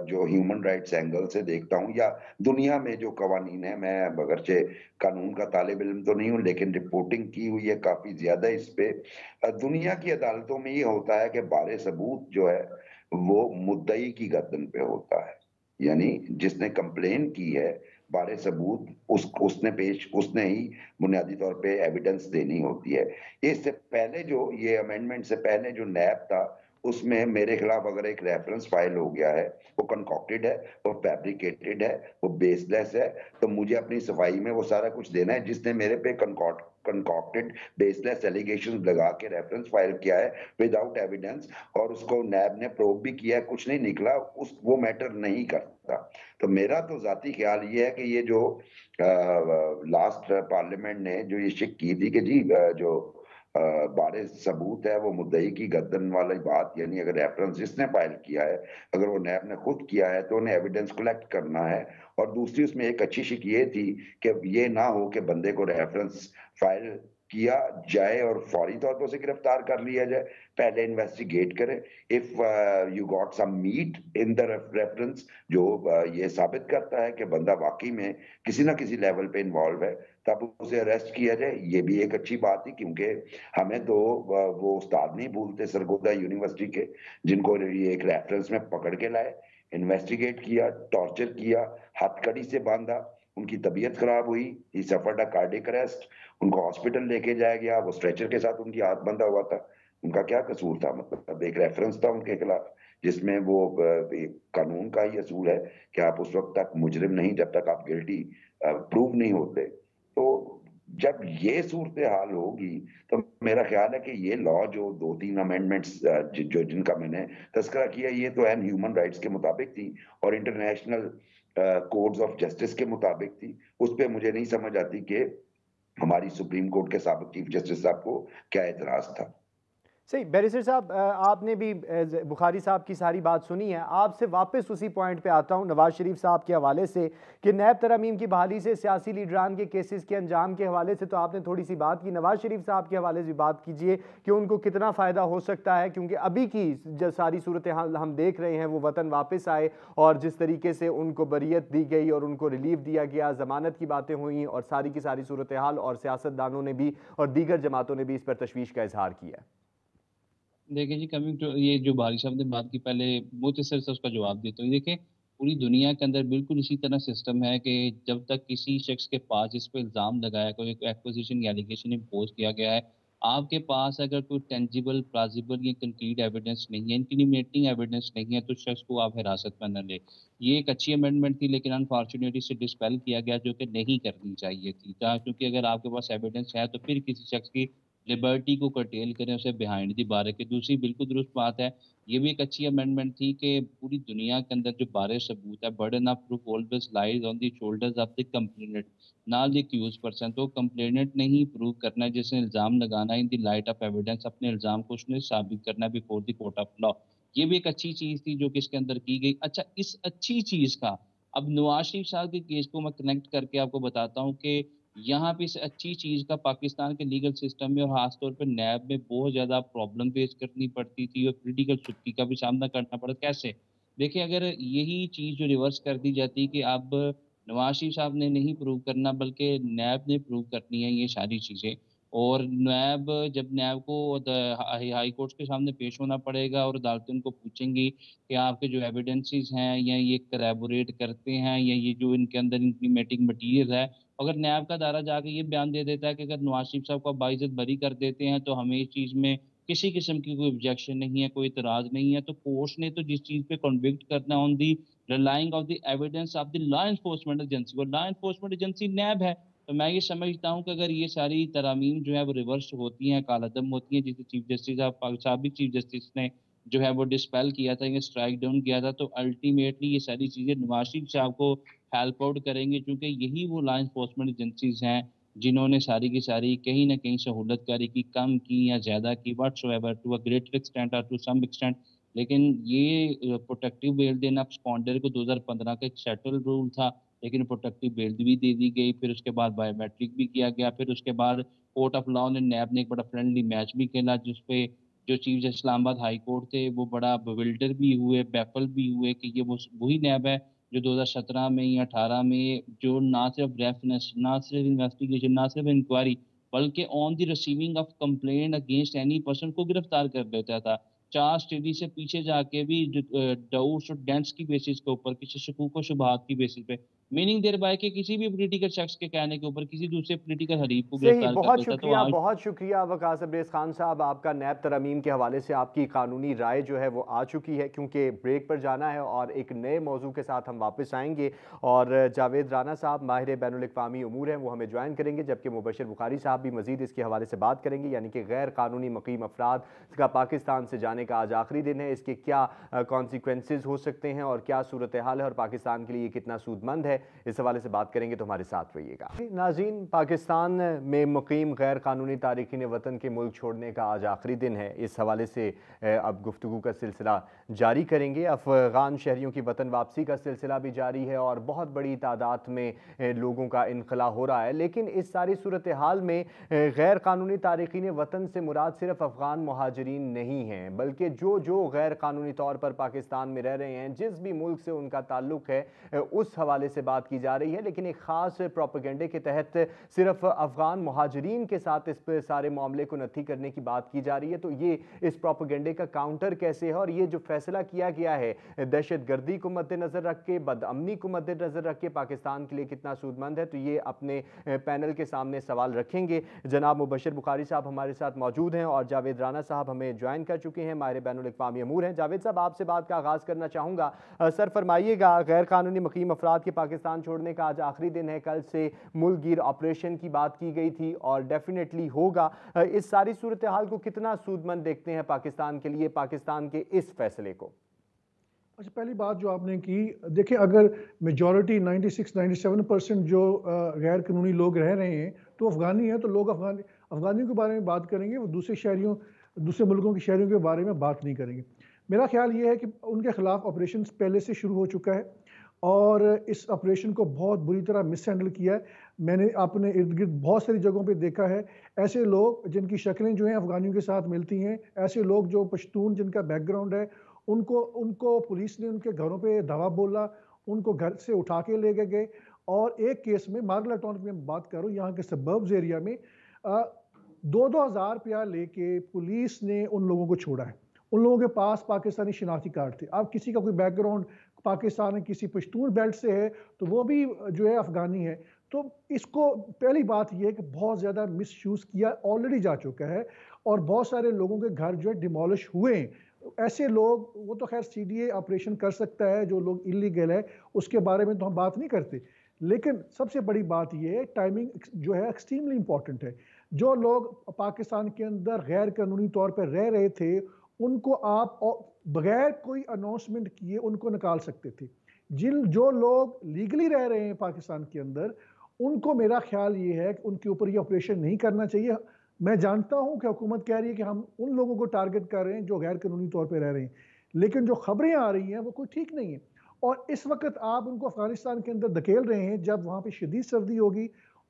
जो ह्यूमन राइट्स एंगल से देखता हूँ या दुनिया में जो कवानीन है, मैं अगरचे कानून का तालिब इल्म तो नहीं हूँ लेकिन रिपोर्टिंग की हुई है काफी ज्यादा इस पे। दुनिया की अदालतों में ये होता है कि बारे सबूत जो है वो मुद्दई की गर्दन पे होता है। यानी जिसने कंप्लेन की है, बारे सबूत उसने ही बुनियादी तौर पे एविडेंस देनी होती है। इससे पहले जो ये अमेंडमेंट से पहले जो नैब था, उसमें मेरे खिलाफ अगर एक रेफरेंस फाइल हो गया है, वो कंकॉक्टेड है, वो फैब्रिकेटेड है, वो बेसलेस है, तो मुझे अपनी सफाई में वो सारा कुछ देना है। जिसने मेरे पे कंकॉक्टेड बेसलेस एलिगेशन लगा के रेफरेंस फाइल किया है विदाउट एविडेंस, और उसको नैब ने प्रोब भी किया है, कुछ नहीं निकला, उस वो मैटर नहीं करता। तो मेरा तो जाती ख्याल ये है कि ये जो लास्ट पार्लियामेंट ने जो ये शिक की थी कि जी जो बारे सबूत है वो मुद्दई की गर्दन वाली बात, यानी अगर रेफरेंस जिसने फाइल किया है, अगर वो नैब ने खुद किया है तो उन्हें एविडेंस कलेक्ट करना है। और दूसरी उसमें एक अच्छी शिक ये थी कि ये ना हो कि बंदे को रेफरेंस फाइल किया जाए और फौरी तौर पर उसे गिरफ्तार कर लिया जाए, पहले इन्वेस्टिगेट करें। If you got some meat in the reference जो ये साबित करता है कि बंदा वाकई में किसी ना किसी लेवल पे इन्वॉल्व है, तब उसे अरेस्ट किया जाए। ये भी एक अच्छी बात थी, क्योंकि हमें तो वो उस्ताद नहीं भूलते सरगोदा यूनिवर्सिटी के, जिनको ये एक रेफरेंस में पकड़ के लाए, इन्वेस्टिगेट किया, टॉर्चर किया, हथकड़ी से बांधा, उनकी तबीयत खराब हुई, ही सफर्ड अ कार्डियक अरेस्ट, उनको हॉस्पिटल लेके जाया गया, वो स्ट्रेचर के साथ उनकी हाथ बंधा हुआ था। उनका क्या कसूर था? मतलब एक रेफरेंस था उनके खिलाफ, जिसमें वो कानून का ही असूल है कि आप उस वक्त तक मुजरिम नहीं जब तक आप गिल्टी प्रूव नहीं होते। तो जब ये सूरत हाल होगी तो मेरा ख्याल है कि ये लॉ जो दो तीन अमेंडमेंट्स जो जिनका मैंने तस्करा किया, ये तो एन ह्यूमन राइट्स के मुताबिक थी और इंटरनेशनल कोड्स ऑफ जस्टिस के मुताबिक थी। उस पर मुझे नहीं समझ आती कि हमारी सुप्रीम कोर्ट के साबिक चीफ जस्टिस साहब को क्या एतराज था। सही। बैरिस्टर साहब, आपने भी बुखारी साहब की सारी बात सुनी है। आपसे वापस उसी पॉइंट पे आता हूँ नवाज शरीफ साहब के हवाले से कि नैब तरमीम की बहाली से सियासी लीडरान के केसेस के अंजाम के हवाले से तो आपने थोड़ी सी बात की। नवाज शरीफ साहब के हवाले से भी बात कीजिए कि उनको कितना फ़ायदा हो सकता है, क्योंकि अभी की जो सारी सूरत हाल हम देख रहे हैं, वो वतन वापस आए और जिस तरीके से उनको बरियत दी गई और उनको रिलीफ दिया गया, ज़मानत की बातें हुई और सारी की सारी सूरत हाल, और सियासतदानों ने भी और दीगर जमातों ने भी इस पर तशवीश का इजहार किया। देखिए जी, कमिंग टू ये जो बारिश साहब ने बात की, पहले मुख्तसर से उसका जवाब देता हूँ। देखिए, पूरी दुनिया के अंदर बिल्कुल इसी तरह सिस्टम है कि जब तक किसी शख्स के पास इस पे इल्ज़ाम लगाया, कोई एक्विजिशन या एलिगेशन इम्पोज किया गया है, आपके पास अगर कोई टेंजिबल, प्लाजिबल या कंक्रीट एविडेंस नहीं है, इंक्रीमेटिंग एविडेंस नहीं है, तो शख्स को आप हिरासत में न ले। ये एक अच्छी अमेंडमेंट थी, लेकिन अनफॉर्चुनेटली इसे डिस्पेल किया गया, जो कि नहीं करनी चाहिए थी। क्योंकि अगर आपके पास एविडेंस है तो फिर किसी शख्स की लिबर्टी को कर्टेल करें, उसे बिहाइंड द बार रखें। दूसरी बिल्कुल दुरुस्त बात है, ये भी एक अच्छी अमेंडमेंट थी कि पूरी दुनिया के अंदर जो बारे सबूत है, burden of proof always lies on the shoulders of the complainant, not the accused person. तो कंप्लेनेंट ने ही प्रूव करना है, जिसने इल्ज़ाम लगाना है, in the light of evidence अपने इल्ज़ाम को उसने साबित करना है before the court of law. ये भी एक अच्छी चीज़ थी जो कि इसके अंदर की गई। अच्छा, इस अच्छी चीज़ का अब नवाज शरीफ साहब के केस को मैं कनेक्ट करके आपको बताता हूँ कि यहाँ पे इस अच्छी चीज़ का पाकिस्तान के लीगल सिस्टम में और ख़ास तौर पे नैब में बहुत ज़्यादा प्रॉब्लम फेस करनी पड़ती थी और पॉलिटिकल छुटकी का भी सामना करना पड़ा। कैसे? देखिए, अगर यही चीज़ जो रिवर्स कर दी जाती कि अब नवाज शरीफ साहब ने नहीं प्रूव करना बल्कि नैब ने प्रूव करनी है ये सारी चीज़ें, और नैब जब नैब को हाई कोर्ट के सामने पेश होना पड़ेगा और अदालतें उनको पूछेंगी कि आपके जो एविडेंसेस हैं या ये करैबोरेट करते हैं या ये जो इनके अंदर इंक्रीमेटिंग मटीरियल है, अगर नैब का दायरा जाके ये बयान दे देता है कि अगर नवाज शरीफ साहब को आप बाइज्जत बरी कर देते हैं तो हमें इस चीज़ में किसी किस्म की कोई ऑब्जेक्शन नहीं है, कोई इतराज़ नहीं है। तो कोर्ट ने तो जिस चीज़ पे कन्विक्ट करना on the relying of the evidence of the law enforcement agency, और लॉ एनफोर्समेंट एजेंसी नैब है। तो मैं ये समझता हूँ कि अगर ये सारी तरामीम जो है वो रिवर्स होती हैं, कालादम होती हैं, जिसे चीफ जस्टिस ऑफ साबिक चीफ जस्टिस ने जो है वो डिस्पेल किया था या स्ट्राइक डाउन किया था, तो अल्टीमेटली ये सारी चीज़ें नवाज शरीफ साहब को हेल्प आउट करेंगे, क्योंकि यही वो लॉ एनफोर्समेंट एजेंसीज हैं जिन्होंने सारी की सारी कहीं न कहीं सहूलतकारी की, कम की या ज़्यादा की, whatsoever to a greater extent और टू सम एक्सटेंट। लेकिन ये प्रोटेक्टिव बेल देना स्पॉन्डर को 2015 का एक सेटल रूल था, लेकिन प्रोटेक्टिव बेल भी दे दी गई, फिर उसके बाद बायोमेट्रिक भी किया गया, फिर उसके बाद कोर्ट ऑफ लॉ ने नैब ने एक बड़ा फ्रेंडली मैच भी खेला, जिसपे जो chief justice Islamabad high court थे वो बड़ा bewilder भी हुए, बैफल भी हुए कि ये वो वही नैब है जो 2017 में या 18 में जो ना सिर्फ रेफरेंस, ना सिर्फ इन्वेस्टिगेशन, ना सिर्फ इंक्वायरी, बल्कि on the receiving of complaint against any person को गिरफ्तार कर देता था। चार्ज स्टडी से पीछे जाके भी डाउट्स और डेंट्स की बेसिस के ऊपर, किसी शकूक व शुबहात की बेसिस पे, मीनिंग देयर बाय कि किसी भी पॉलिटिकल शख्स के कहने के ऊपर किसी दूसरे पॉलिटिकल हरीफ को सही, गिरफ्तार कर देता। तो आज बहुत शुक्रिया वकास अब्रेज़ खान साहब, आपका नैब तरमीम के हवाले से आपकी कानूनी राय जो है वो आ चुकी है, क्योंकि ब्रेक पर जाना है और एक नए मौजू के साथ हम वापस आएंगे और जावेद राना साहब माहिर बैनुल-अक़वामी उमूर हैं वो हमें ज्वाइन करेंगे, जबकि मुबशर बुखारी साहब भी मज़ीद इसके हवाले से बात करेंगे, यानी कि गैर कानूनी मुकीम अफराद का पाकिस्तान से जाने का आज आखिरी दिन है, इसके क्या कॉन्सिक्वेंसेज हो सकते हैं और क्या सूरत हाल है और पाकिस्तान के लिए कितना सूदमंद है, इस हवाले से बात करेंगे, तो हमारे साथ रहिएगा। नाज़रीन, पाकिस्तान में मुकीम गैर कानूनी तारिकीन वतन के मुल्क छोड़ने का आज आखिरी दिन है, इस हवाले से अब गुफ्तगू का सिलसिला जारी करेंगे। अफ़गान शहरियों की वतन वापसी का सिलसिला भी जारी है और बहुत बड़ी तादाद में लोगों का इनखला हो रहा है, लेकिन इस सारी सूरत हाल में गैर कानूनी तारिकीन वतन से मुराद सिर्फ अफ़गान मुहाजिरीन नहीं हैं, बल्कि जो गैर कानूनी तौर पर पाकिस्तान में रह रहे हैं, जिस भी मुल्क से उनका ताल्लुक़ है, उस हवाले से बात की जा रही है। लेकिन एक ख़ास प्रोपेगेंडे के तहत सिर्फ अफ़गान मुहाजिरीन के साथ इस पर सारे मामले को नत्थी करने की बात की जा रही है। तो ये इस प्रोपेगेंडे का काउंटर कैसे है और ये जो फैसला किया गया है दहशतगर्दी को मद्देनज़र रख के, बदअमनी को मद्देनज़र रख के पाकिस्तान के लिए कितना सूदमंद है, तो ये अपने पैनल के सामने सवाल रखेंगे। जनाब मुबशर बुखारी साहब हमारे साथ मौजूद हैं और जावेद राना साहब हमें ज्वाइन कर चुके हैं, माहिर बैनुल-अक़वामी अमूर हैं। जावेद साहब, आपसे बात का आगाज़ करना चाहूँगा। सर फरमाइएगा, गैर कानूनी मुकीम अफराद के पाकिस्तान छोड़ने का आज आखिरी दिन है, कल से मुल्क गिर ऑपरेशन की बात की गई थी और डेफिनेटली होगा, इस सारी सूरत हाल को कितना सूदमंद देखते हैं पाकिस्तान के लिए, पाकिस्तान के इस फैसले को? अच्छा, पहली बात जो आपने की, देखिए अगर मेजॉरिटी 96-97% जो गैर कानूनी लोग रह रहे हैं तो अफ़गानी हैं, तो लोग अफ़गानियों के बारे में बात करेंगे, वो दूसरे मुल्कों के शहरियों के बारे में बात नहीं करेंगे। मेरा ख्याल ये है कि उनके ख़िलाफ़ ऑपरेशन पहले से शुरू हो चुका है और इस ऑपरेशन को बहुत बुरी तरह मिसहैंडल किया है। मैंने अपने इर्द गिर्द बहुत सारी जगहों पे देखा है, ऐसे लोग जिनकी शक्लें जो हैं अफ़गानियों के साथ मिलती हैं, ऐसे लोग जो पश्तून जिनका बैकग्राउंड है, उनको पुलिस ने उनके घरों पे धावा बोला, उनको घर से उठा के ले गए और एक केस में मार्गला टाउन की मैं बात करूँ, यहाँ के सबर्ब्स एरिया में 2-2 हज़ार रुपया लेके पुलिस ने उन लोगों को छोड़ा है। उन लोगों के पास पाकिस्तानी शनाख्ती कार्ड थे। अब किसी का कोई बैकग्राउंड पाकिस्तान में किसी पश्तून बेल्ट से है तो वो भी जो है अफ़गानी है। तो इसको पहली बात ये है कि बहुत ज़्यादा मिसयूज़ किया ऑलरेडी जा चुका है और बहुत सारे लोगों के घर जो है डिमोलिश हुए हैं। ऐसे लोग, वो तो खैर सीडीए ऑपरेशन कर सकता है, जो लोग इलीगल है उसके बारे में तो हम बात नहीं करते, लेकिन सबसे बड़ी बात ये है टाइमिंग जो है एक्सट्रीमली इंपॉर्टेंट है। जो लोग पाकिस्तान के अंदर गैर कानूनी तौर पर रह रहे थे उनको आप बगैर कोई अनाउंसमेंट किए उनको निकाल सकते थे। जो लोग लीगली रह रहे हैं पाकिस्तान के अंदर, उनको मेरा ख्याल ये है कि उनके ऊपर ये ऑपरेशन नहीं करना चाहिए। मैं जानता हूं कि हुकूमत कह रही है कि हम उन लोगों को टारगेट कर रहे हैं जो गैर कानूनी तौर पर रह रहे हैं, लेकिन जो खबरें आ रही हैं वो कोई ठीक नहीं है और इस वक्त आप उनको अफगानिस्तान के अंदर धकेल रहे हैं जब वहाँ पे शदीद सर्दी होगी।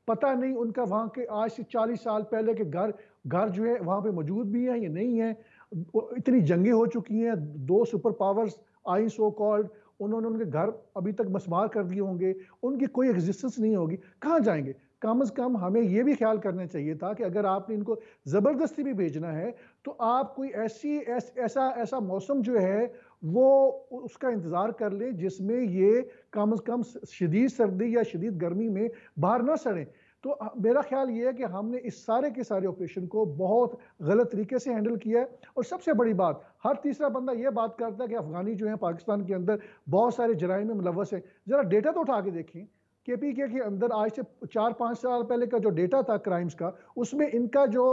पता नहीं उनका वहाँ के आज से 40 साल पहले के घर जो है वहाँ पे मौजूद भी हैं या नहीं है। इतनी जंगें हो चुकी हैं, 2 सुपर पावर्स आई सो कॉल्ड, उन्होंने उनके घर अभी तक मस्मार कर दिए होंगे, उनकी कोई एग्जिस्टेंस नहीं होगी, कहाँ जाएंगे? कम से कम हमें ये भी ख्याल करना चाहिए था कि अगर आपने इनको ज़बरदस्ती भी भेजना है तो आप कोई ऐसा मौसम जो है वो उसका इंतज़ार कर लें जिसमें ये कम से कम शदीद सर्दी या शदीद गर्मी में बाहर ना सड़ें। तो मेरा ख्याल ये है कि हमने इस सारे के सारे ऑपरेशन को बहुत गलत तरीके से हैंडल किया है। और सबसे बड़ी बात, हर तीसरा बंदा ये बात करता है कि अफगानी जो है पाकिस्तान के अंदर बहुत सारे जराइम में मुलव्वस है। जरा डेटा तो उठा के देखें, केपीके के अंदर आज से 4-5 साल पहले का जो डेटा था क्राइम्स का, उसमें इनका जो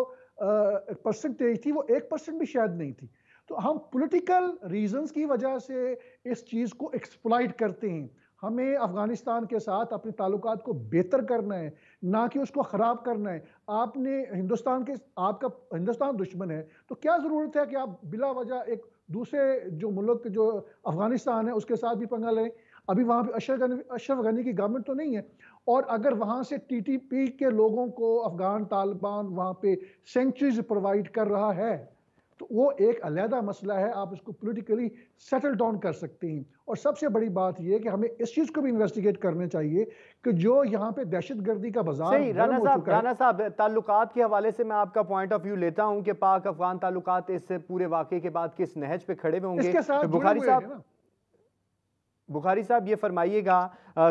परसेंटेज थी वो 1% भी शायद नहीं थी। तो हम पॉलिटिकल रीजंस की वजह से इस चीज़ को एक्सप्लॉइट करते हैं। हमें अफगानिस्तान के साथ अपने ताल्लुकात को बेहतर करना है, ना कि उसको ख़राब करना है। आपने आपका हिंदुस्तान दुश्मन है, तो क्या ज़रूरत है कि आप बिला वजह एक दूसरे जो मुल्क जो अफगानिस्तान है उसके साथ भी पंगा लें। अभी वहाँ पे अशरफ गनी की गवर्नमेंट तो नहीं है, और अगर वहाँ से टीटीपी के लोगों को अफगान तालिबान वहाँ पे सेंचुरीज प्रोवाइड कर रहा है, तो वो एक अलहदा मसला है, आप उसको पॉलिटिकली सेटल डाउन कर सकते हैं। और सबसे बड़ी बात यह है कि हमें इस चीज़ को भी इन्वेस्टिगेट करना चाहिए कि जो यहाँ पे दहशतगर्दी का बाजार सही। गर्म हो चुका है। राना साहब, ताल्लुकात के हवाले से मैं आपका पॉइंट ऑफ व्यू लेता हूं कि पाक अफगान ताल्लुकात इस पूरे वाकये के बाद किस नहज पे खड़े हुए होंगे। इसके साथ जुड़े हुए हैं ना। बुखारी साहब, ये फरमाइएगा,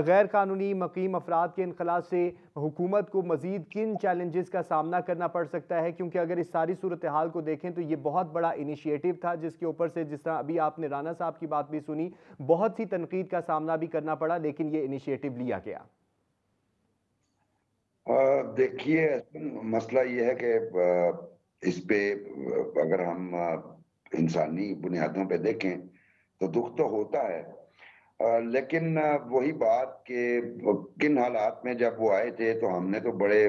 गैर कानूनी मकीम अफराद के इनखला से हुकूमत को मजीद किन चैलेंजेस का सामना करना पड़ सकता है? क्योंकि अगर इस सारी सूरत हाल को देखें तो ये बहुत बड़ा इनिशिएटिव था, जिसके ऊपर से, जिस तरह अभी आपने राना साहब की बात भी सुनी, बहुत सी तनकीद का सामना भी करना पड़ा, लेकिन ये इनिशिएटिव लिया गया। देखिए, मसला ये है कि इस पे अगर हम इंसानी बुनियादों पे देखें तो दुख तो होता है, लेकिन वही बात कि किन हालात में जब वो आए थे तो हमने तो बड़े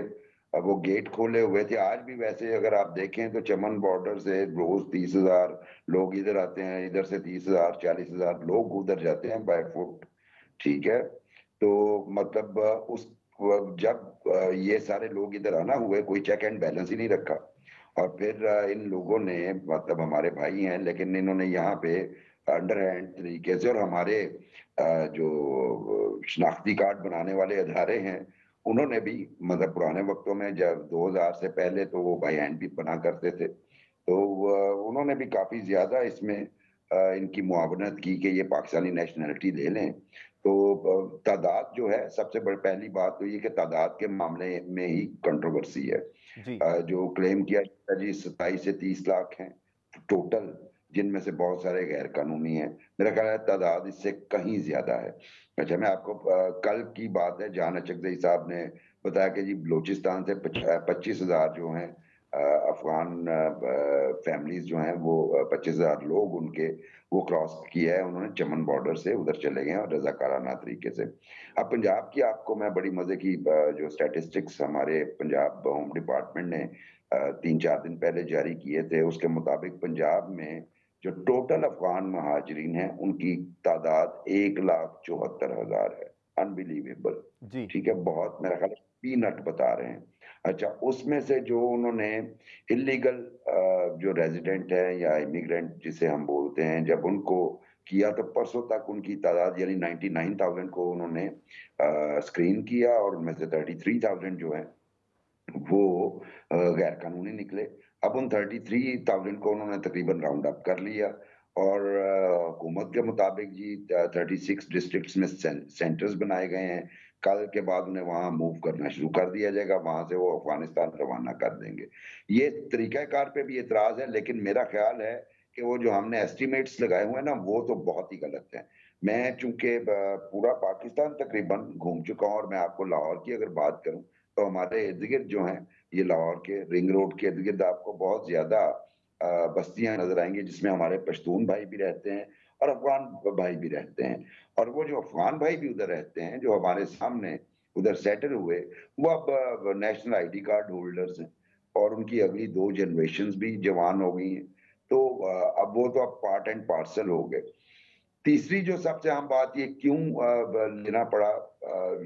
वो गेट खोले हुए थे। आज भी वैसे अगर आप देखें तो चमन बॉर्डर से रोज 30,000 लोग इधर आते हैं, इधर से 30,000 40,000 लोग उधर जाते हैं बाय फुट। ठीक है, तो मतलब उस जब ये सारे लोग इधर आना हुए, कोई चेक एंड बैलेंस ही नहीं रखा। और फिर इन लोगों ने, मतलब हमारे भाई हैं, लेकिन इन्होंने यहाँ पे अंडरहैंड तरीके से, और हमारे जो शनाख्ती कार्ड बनाने वाले अदारे हैं उन्होंने भी, मतलब पुराने वक्तों में जब 2000 से पहले तो वो बाई हैंड भी बना करते थे, तो उन्होंने भी काफी ज्यादा इसमें इनकी मुआवनत की कि ये पाकिस्तानी नेशनलिटी ले लें। तो तादाद जो है, सबसे बड़ी पहली बात तो ये कि तादाद के मामले में ही कंट्रोवर्सी है। जी। जो क्लेम किया जाता है जी 27 से 30 लाख हैं टोटल, जिनमें से बहुत सारे गैर कानूनी हैं। मेरा ख्याल है तादाद इससे कहीं ज्यादा है। अच्छा, मैं आपको कल की बात है, जहां चकजई साहब ने बताया कि जी बलूचिस्तान से 25,000 जो हैं अफगान फैमिलीज जो हैं, वो 25,000 लोग उनके वो क्रॉस किया है उन्होंने चमन बॉर्डर से, उधर चले गए और रजाकाराना तरीके से। अब पंजाब की आपको मैं बड़ी मजे की जो स्टैटिस्टिक्स हमारे पंजाब होम डिपार्टमेंट ने 3-4 दिन पहले जारी किए थे, उसके मुताबिक पंजाब में जो टोटल अफगान महाजरीन हैं उनकी तादाद 1,74,000 है। अनबिलीवेबल। जी। ठीक है, बहुत, मेरा ख्याल पीनट बता रहे हैं। अच्छा, उसमें से जो उन्होंने इलीगल जो रेजिडेंट है या इमिग्रेंट जिसे हम बोलते हैं, जब उनको किया तो परसों तक उनकी तादाद यानी 99,000 को उन्होंने स्क्रीन किया, और उनमें से 33,000 जो है वो गैर कानूनी निकले। अब उन 33,000 को उन्होंने तकरीबन राउंड अप कर लिया, और हुकूमत के मुताबिक जी 36 डिस्ट्रिक्ट्स में सेंटर्स बनाए गए हैं। कल के बाद उन्हें वहां मूव करना शुरू कर दिया जाएगा, वहां से वो अफगानिस्तान रवाना कर देंगे। ये तरीकाकार पे भी एतराज है, लेकिन मेरा ख्याल है कि वो जो हमने एस्टिमेट्स लगाए हुए हैं ना, वो तो बहुत ही गलत है। मैं चूंकि पूरा पाकिस्तान तकरीबन घूम चुका हूँ, और मैं आपको लाहौर की अगर बात करूं तो हमारे इर्द गिर्द जो हैं, ये लाहौर के रिंग रोड के इर्द गिर्द आपको बहुत ज्यादा बस्तियां नजर आएंगी, जिसमें हमारे पश्तून भाई भी रहते हैं और अफगान भाई भी रहते हैं। और वो जो अफगान भाई भी उधर रहते हैं, जो हमारे सामने उधर सेटल हुए, वो अब नेशनल आईडी कार्ड होल्डर्स हैं, और उनकी अगली 2 जनरेशन भी जवान हो गई हैं। तो अब वो तो अब पार्ट एंड पार्सल हो गए। तीसरी जो सबसे अहम बात, ये क्यों लेना पड़ा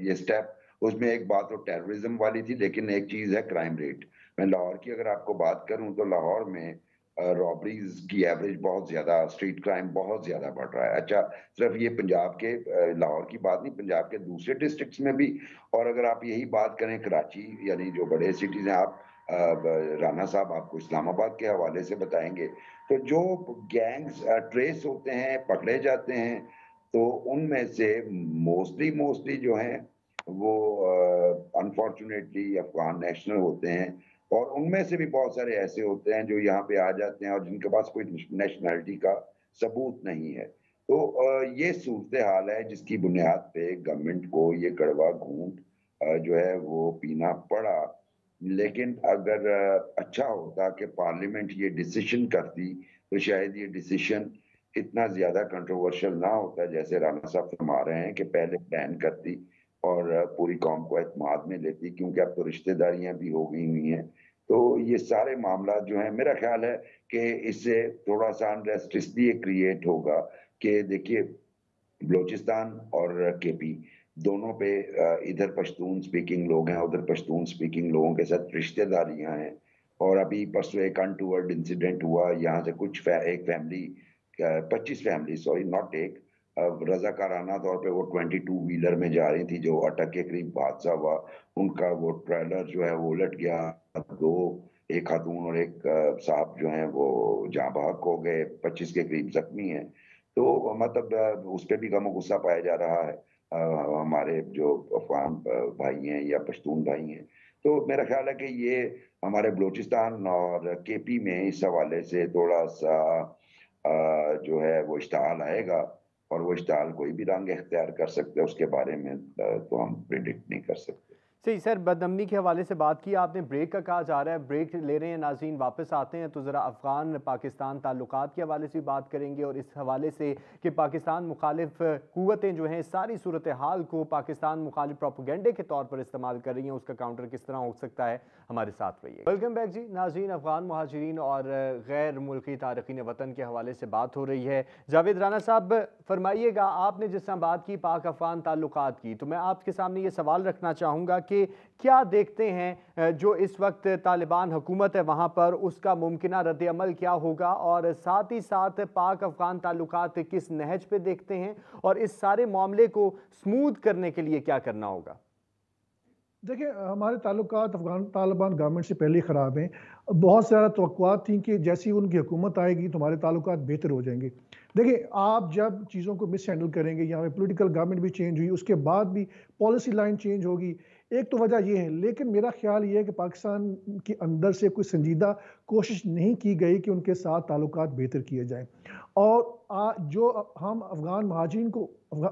ये स्टेप, उसमें एक बात तो टेररिज्म वाली थी, लेकिन एक चीज है क्राइम रेट। मैं लाहौर की अगर आपको बात करूं तो लाहौर में रॉबरीज की एवरेज बहुत ज्यादा, स्ट्रीट क्राइम बहुत ज्यादा बढ़ रहा है। अच्छा, सिर्फ ये पंजाब के लाहौर की बात नहीं, पंजाब के दूसरे डिस्ट्रिक्ट्स में भी। और अगर आप यही बात करें कराची, यानी जो बड़े सिटीज हैं, आप राना साहब आपको इस्लामाबाद के हवाले से बताएंगे, तो जो गैंग्स ट्रेस होते हैं, पकड़े जाते हैं, तो उनमें से मोस्टली जो हैं वो अनफॉर्चुनेटली अफगान नेशनल होते हैं, और उनमें से भी बहुत सारे ऐसे होते हैं जो यहाँ पे आ जाते हैं और जिनके पास कोई नेशनैलिटी का सबूत नहीं है। तो ये सूरत हाल है जिसकी बुनियाद पे गवर्नमेंट को ये कड़वा घूंट जो है वो पीना पड़ा। लेकिन अगर अच्छा होता कि पार्लियामेंट ये डिसीजन करती, तो शायद ये डिसीजन इतना ज़्यादा कंट्रोवर्शियल ना होता, जैसे राणा साहब फरमा रहे हैं कि पहले प्लान करती और पूरी कौम को एतमाद में लेती, क्योंकि अब तो रिश्तेदारियां भी हो गई हुई हैं। तो ये सारे मामला जो हैं, मेरा ख्याल है कि इससे थोड़ा सा अनरेस्ट इसलिए क्रिएट होगा कि देखिए, बलूचिस्तान और केपी दोनों पे इधर पश्तून स्पीकिंग लोग हैं, उधर पश्तून स्पीकिंग लोगों के साथ रिश्तेदारियां हैं। और अभी परसों एक अनटूवर्ड इंसिडेंट हुआ, यहाँ से एक फैमिली, 25 फैमिली, सॉरी नॉट एक, रजाकाराना तौर पे वो 22 व्हीलर में जा रही थी, जो अटक के करीब हादसा हुआ। उनका वो ट्रेलर जो है वो उलट गया, दो, एक खातून और एक साहब जो हैं वो जाँ बहक हो गए, 25 के करीब जख्मी हैं। तो मतलब उस पे भी गम गुस्सा पाया जा रहा है हमारे जो अफगान भाई हैं या पश्तून भाई हैं। तो मेरा ख्याल है कि ये हमारे बलूचिस्तान और केपी में इस हवाले से थोड़ा सा जो है वो इश्ताल आएगा, और वो इश्ताल कोई भी रंग इख्तियार कर सकता है, उसके बारे में तो हम प्रिडिक्ट नहीं कर सकते। सही सर, बदअमनी के हवाले से बात की आपने, ब्रेक का कहा जा रहा है, ब्रेक ले रहे हैं नाज़रीन, वापस आते हैं तो ज़रा अफ़गान पाकिस्तान ताल्लुकात के हवाले से बात करेंगे, और इस हवाले से कि पाकिस्तान मुखालिफ क़ुव्वतें जो हैं सारी सूरत हाल को पाकिस्तान मुखालिफ प्रोपेगेंडे के तौर पर इस्तेमाल कर रही हैं, उसका काउंटर किस तरह हो सकता है, हमारे साथ रहिए। वेलकम बैक जी नाज़रीन, अफ़गान महाजिरीन और गैर मुल्की तारकीन वतन के हवाले से बात हो रही है। जावेद राना साहब फरमाइएगा, आपने जिस तरह बात की पाक अफ़गान ताल्लुकात की, तो मैं आपके सामने ये सवाल रखना चाहूँगा कि क्या देखते हैं जो इस वक्त तालिबान हुकूमत है वहाँ पर, उसका मुमकिना रद्द-ए-अमल क्या होगा, और साथ ही साथ पाक अफ़गान ताल्लुकात किस नहज पे देखते हैं, और इस सारे मामले को स्मूथ करने के लिए क्या करना होगा? देखिए, हमारे ताल्लुकात अफ़गान तालिबान गवर्नमेंट से पहले ही ख़राब हैं। बहुत सारा तवक्कुआत थी कि जैसी उनकी हुकूमत आएगी तो हमारे ताल्लुकात बेहतर हो जाएंगे। देखिए, आप जब चीज़ों को मिस हैंडल करेंगे, यहाँ पे पॉलिटिकल गवर्नमेंट भी चेंज हुई, उसके बाद भी पॉलिसी लाइन चेंज होगी, एक तो वजह ये है। लेकिन मेरा ख्याल ये है कि पाकिस्तान के अंदर से कोई संजीदा कोशिश नहीं की गई कि उनके साथ ताल्लुकात बेहतर किए जाएँ। और जो हम अफ़गान महाजिरीन को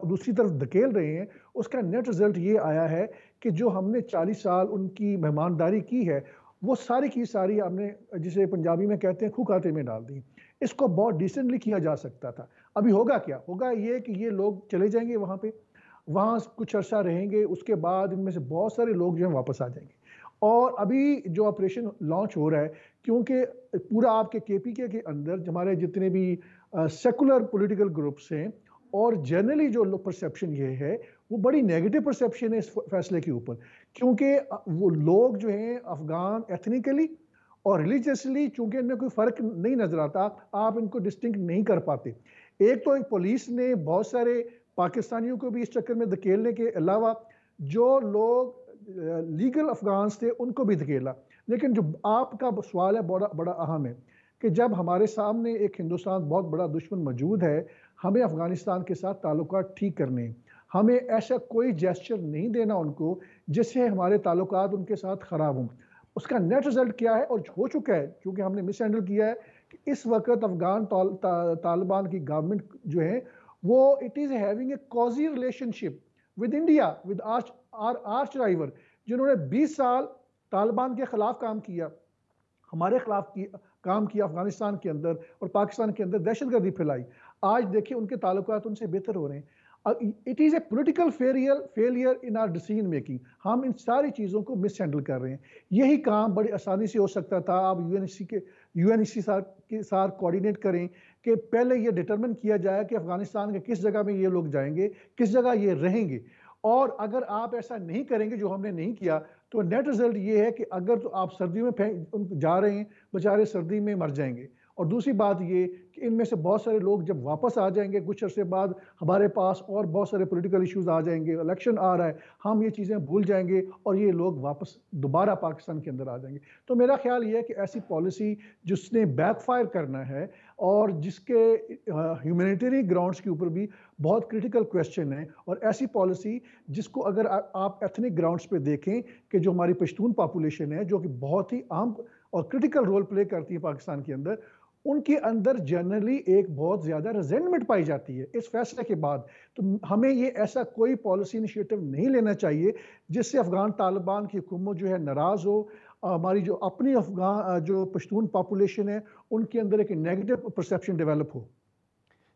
दूसरी तरफ धकेल रहे हैं, उसका नेट रिज़ल्ट ये आया है कि जो हमने 40 साल उनकी मेहमानदारी की है, वो सारी की सारी हमने, जिसे पंजाबी में कहते हैं, खूह खाते में डाल दी। इसको बहुत डिसेंटली किया जा सकता था। अभी होगा क्या? होगा ये कि ये लोग चले जाएँगे वहाँ पे, वहाँ कुछ अरसा रहेंगे, उसके बाद इनमें से बहुत सारे लोग जो हैं वापस आ जाएँगे। और अभी जो ऑपरेशन लॉन्च हो रहा है, क्योंकि पूरा आपके केपीके के अंदर हमारे जितने भी सेकुलर पॉलिटिकल ग्रुप्स हैं, और जनरली जो परसेप्शन ये है, वो बड़ी नेगेटिव परसेप्शन है इस फैसले के ऊपर, क्योंकि वो लोग जो हैं अफ़गान एथनिकली और रिलीजियसली, चूंकि इनमें कोई फ़र्क नहीं नज़र आता, आप इनको डिस्टिंक्ट नहीं कर पाते। एक तो एक पुलिस ने बहुत सारे पाकिस्तानियों को भी इस चक्कर में धकेलने के अलावा, जो लोग लीगल अफ़गान्स थे उनको भी धकेला। लेकिन जो आपका सवाल है बड़ा बड़ा अहम है कि जब हमारे सामने एक हिंदुस्तान बहुत बड़ा दुश्मन मौजूद है, हमें अफ़गानिस्तान के साथ ताल्लुकात ठीक करने हैं। हमें ऐसा कोई जेस्चर नहीं देना उनको जिससे हमारे ताल्लुकात उनके साथ ख़राब हों। उसका नेट रिज़ल्ट क्या है और हो चुका है, क्योंकि हमने मिस हैंडल किया है कि इस वक़्त अफ़गान तालिबान की गवर्नमेंट जो है, वो it is having a cosy relationship with India, with arch rival, जिन्होंने 20 साल तालिबान के ख़िलाफ़ काम किया, हमारे खिलाफ काम किया अफगानिस्तान के अंदर और पाकिस्तान के अंदर दहशतगर्दी फैलाई। आज देखिए उनके ताल्लुकात उनसे बेहतर हो रहे हैं। It is a political failure in our decision making. हम इन सारी चीज़ों को मिस हैंडल कर रहे हैं। यही काम बड़ी आसानी से हो सकता था। आप यूएनएससी के साथ कोऑर्डिनेट करें कि पहले ये डिटरमिन किया जाए कि अफगानिस्तान के किस जगह में ये लोग जाएंगे, किस जगह ये रहेंगे। और अगर आप ऐसा नहीं करेंगे, जो हमने नहीं किया, तो नेट रिजल्ट ये है कि अगर तो आप सर्दियों में जा रहे हैं, बेचारे सर्दी में मर जाएंगे। और दूसरी बात ये कि इनमें से बहुत सारे लोग जब वापस आ जाएंगे कुछ अरसे बाद, हमारे पास और बहुत सारे पॉलिटिकल इश्यूज आ जाएंगे, इलेक्शन आ रहा है, हम ये चीज़ें भूल जाएंगे और ये लोग वापस दोबारा पाकिस्तान के अंदर आ जाएंगे। तो मेरा ख्याल ये है कि ऐसी पॉलिसी जिसने बैकफायर करना है और जिसके ह्यूमैनिटेरियन ग्राउंड्स के ऊपर भी बहुत क्रिटिकल क्वेश्चन है, और ऐसी पॉलिसी जिसको अगर आप एथनिक ग्राउंड्स पे देखें कि जो हमारी पश्तून पॉपुलेशन है जो कि बहुत ही अहम और क्रिटिकल रोल प्ले करती है पाकिस्तान के अंदर, उनके अंदर जनरली एक बहुत ज़्यादा रिजेंटमेंट पाई जाती है इस फैसले के बाद। तो हमें ये ऐसा कोई पॉलिसी इनिशिएटिव नहीं लेना चाहिए जिससे अफ़गान तालिबान की हुकूमत जो है नाराज़ हो, हमारी जो अपनी अफ़गान जो पश्तून पॉपुलेशन है उनके अंदर एक नेगेटिव परसेप्शन डेवलप हो।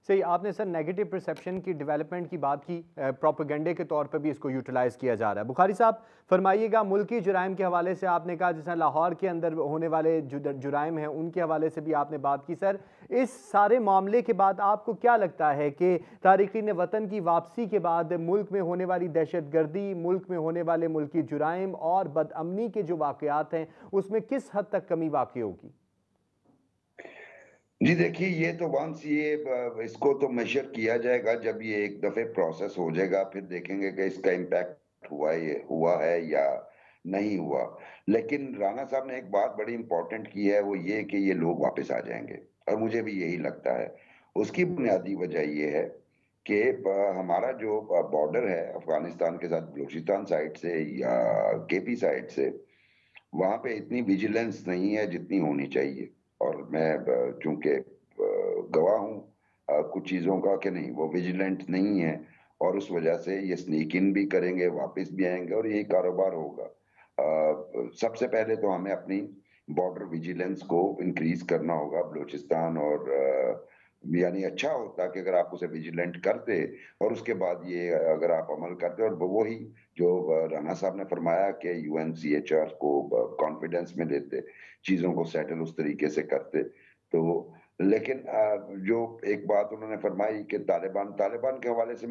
सही, आपने सर नेगेटिव परसेप्शन की डेवलपमेंट की बात की, प्रोपेगेंडे के तौर पे भी इसको यूटिलाइज़ किया जा रहा है। बुखारी साहब फरमाइएगा, मुल्की जुराइम के हवाले से आपने कहा, जैसा लाहौर के अंदर होने वाले जुराइम हैं उनके हवाले से भी आपने बात की। सर, इस सारे मामले के बाद आपको क्या लगता है कि तारिकीन वतन की वापसी के बाद मुल्क में होने वाली दहशतगर्दी, मुल्क में होने वाले मुल्की जुराइम और बदअमनी के जो वाक़यात हैं उसमें किस हद तक कमी वाक़ई होगी? जी देखिए, ये तो वंस ये इसको तो मेजर किया जाएगा जब ये एक दफे प्रोसेस हो जाएगा, फिर देखेंगे कि इसका इम्पैक्ट हुआ है या नहीं हुआ। लेकिन राणा साहब ने एक बात बड़ी इंपॉर्टेंट की है, वो ये कि ये लोग वापस आ जाएंगे, और मुझे भी यही लगता है। उसकी बुनियादी वजह ये है कि हमारा जो बॉर्डर है अफगानिस्तान के साथ, बलूचिस्तान साइड से या केपी साइड से, वहां पे इतनी विजिलेंस नहीं है जितनी होनी चाहिए। और मैं चूंकि गवाह हूँ कुछ चीजों का कि नहीं, वो विजिलेंट नहीं है, और उस वजह से ये स्नीक इन भी करेंगे, वापस भी आएंगे, और यही कारोबार होगा। सबसे पहले तो हमें अपनी बॉर्डर विजिलेंस को इंक्रीज करना होगा बलूचिस्तान और यानी अच्छा होता कि अगर आप उसे विजिलेंट करते और उसके बाद ये अगर आप अमल करते, और वही जो राणा साहब ने फरमाया कि यूएनसीएचआर को कॉन्फिडेंस में लेते, चीजों को सेटल उस तरीके से करते। तो लेकिन जो एक बात उन्होंने फरमाई कि तालिबान के हवाले से,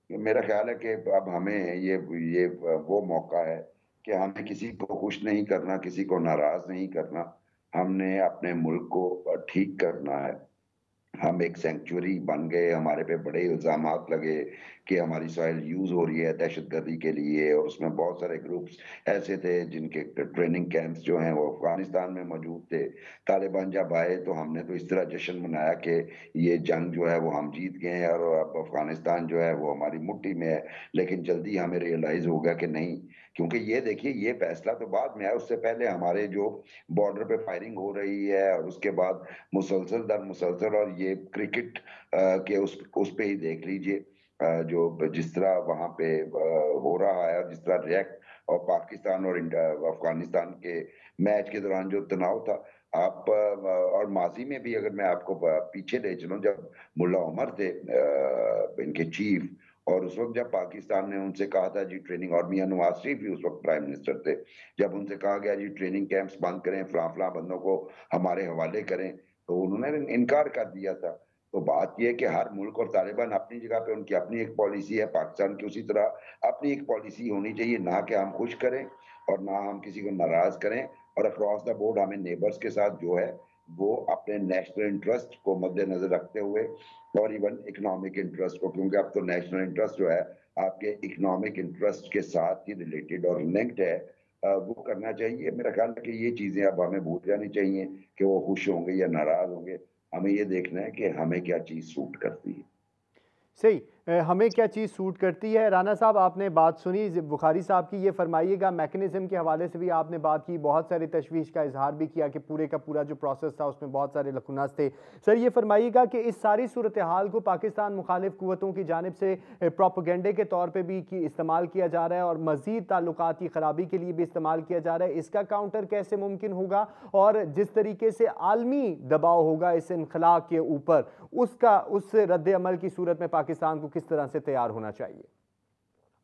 मेरा ख्याल है कि अब हमें ये वो मौका है कि हमें किसी को खुश नहीं करना, किसी को नाराज नहीं करना, हमने अपने मुल्क को ठीक करना है। हम एक सेंचुरी बन गए, हमारे पे बड़े इल्जामात लगे कि हमारी सॉइल यूज हो रही है दहशतगर्दी के लिए, और उसमें बहुत सारे ग्रुप्स ऐसे थे जिनके ट्रेनिंग कैंप्स जो हैं वो अफगानिस्तान में मौजूद थे। तालिबान जब आए तो हमने तो इस तरह जश्न मनाया कि ये जंग जो है वो हम जीत गए हैं और अब अफगानिस्तान जो है वो हमारी मुट्ठी में है। लेकिन जल्दी हमें रियलाइज हो गया कि नहीं, क्योंकि ये देखिए ये फैसला तो बाद में आया, उससे पहले हमारे जो बॉर्डर पे फायरिंग हो रही है, और उसके बाद मुसलसल दर मुसलसल, और ये क्रिकेट के उस पे ही देख लीजिए जो जिस तरह वहां पे हो रहा है, और जिस तरह रिएक्ट, और पाकिस्तान और अफगानिस्तान के मैच के दौरान जो तनाव था, आप और माजी में भी अगर मैं आपको पीछे ले चलूं, जब मुल्ला उमर थे इनके चीफ, और उस वक्त जब पाकिस्तान ने उनसे कहा था जी ट्रेनिंग, और मियां नवाज शरीफ भी उस वक्त प्राइम मिनिस्टर थे, जब उनसे कहा गया जी ट्रेनिंग कैंप्स बंद करें, फलां बंदों को हमारे हवाले करें, तो उन्होंने इनकार कर दिया था। तो बात यह है कि हर मुल्क, और तालिबान अपनी जगह पे उनकी अपनी एक पॉलिसी है, पाकिस्तान की उसी तरह अपनी एक पॉलिसी होनी चाहिए, ना कि हम खुश करें और ना हम किसी को नाराज करें। और अक्रॉस द बोर्ड हमें नेबर्स के साथ जो है वो अपने नेशनल इंटरेस्ट को मद्देनजर रखते हुए, और इवन इकोनॉमिक इंटरेस्ट को, क्योंकि अब तो नेशनल इंटरेस्ट जो है आपके इकोनॉमिक इंटरेस्ट के साथ ही रिलेटेड और लिंक्ड है, वो करना चाहिए। मेरा ख्याल है कि ये चीजें अब हमें भूल जानी चाहिए कि वो खुश होंगे या नाराज होंगे। हमें ये देखना है कि हमें क्या चीज सूट करती है। सही, हमें क्या चीज़ सूट करती है। राना साहब, आपने बात सुनी बुखारी साहब की, ये फरमाइएगा मैकेनिज़्म के हवाले से भी आपने बात की, बहुत सारी तशवीश का इजहार भी किया कि पूरे का पूरा जो प्रोसेस था उसमें बहुत सारे लकुनास थे। सर, ये फरमाइएगा कि इस सारी सूरत हाल को पाकिस्तान मुखालिफ कुव्वतों की जानिब से प्रोपेगेंडे के तौर पर भी इस्तेमाल किया जा रहा है और मज़ीद ताल्लुकात की ख़राबी के लिए भी इस्तेमाल किया जा रहा है। इसका काउंटर कैसे मुमकिन होगा, और जिस तरीके से आलमी दबाव होगा इस इनखला के ऊपर, उसका उस रद्द अमल की सूरत में पाकिस्तान को किस तरह से तैयार होना चाहिए?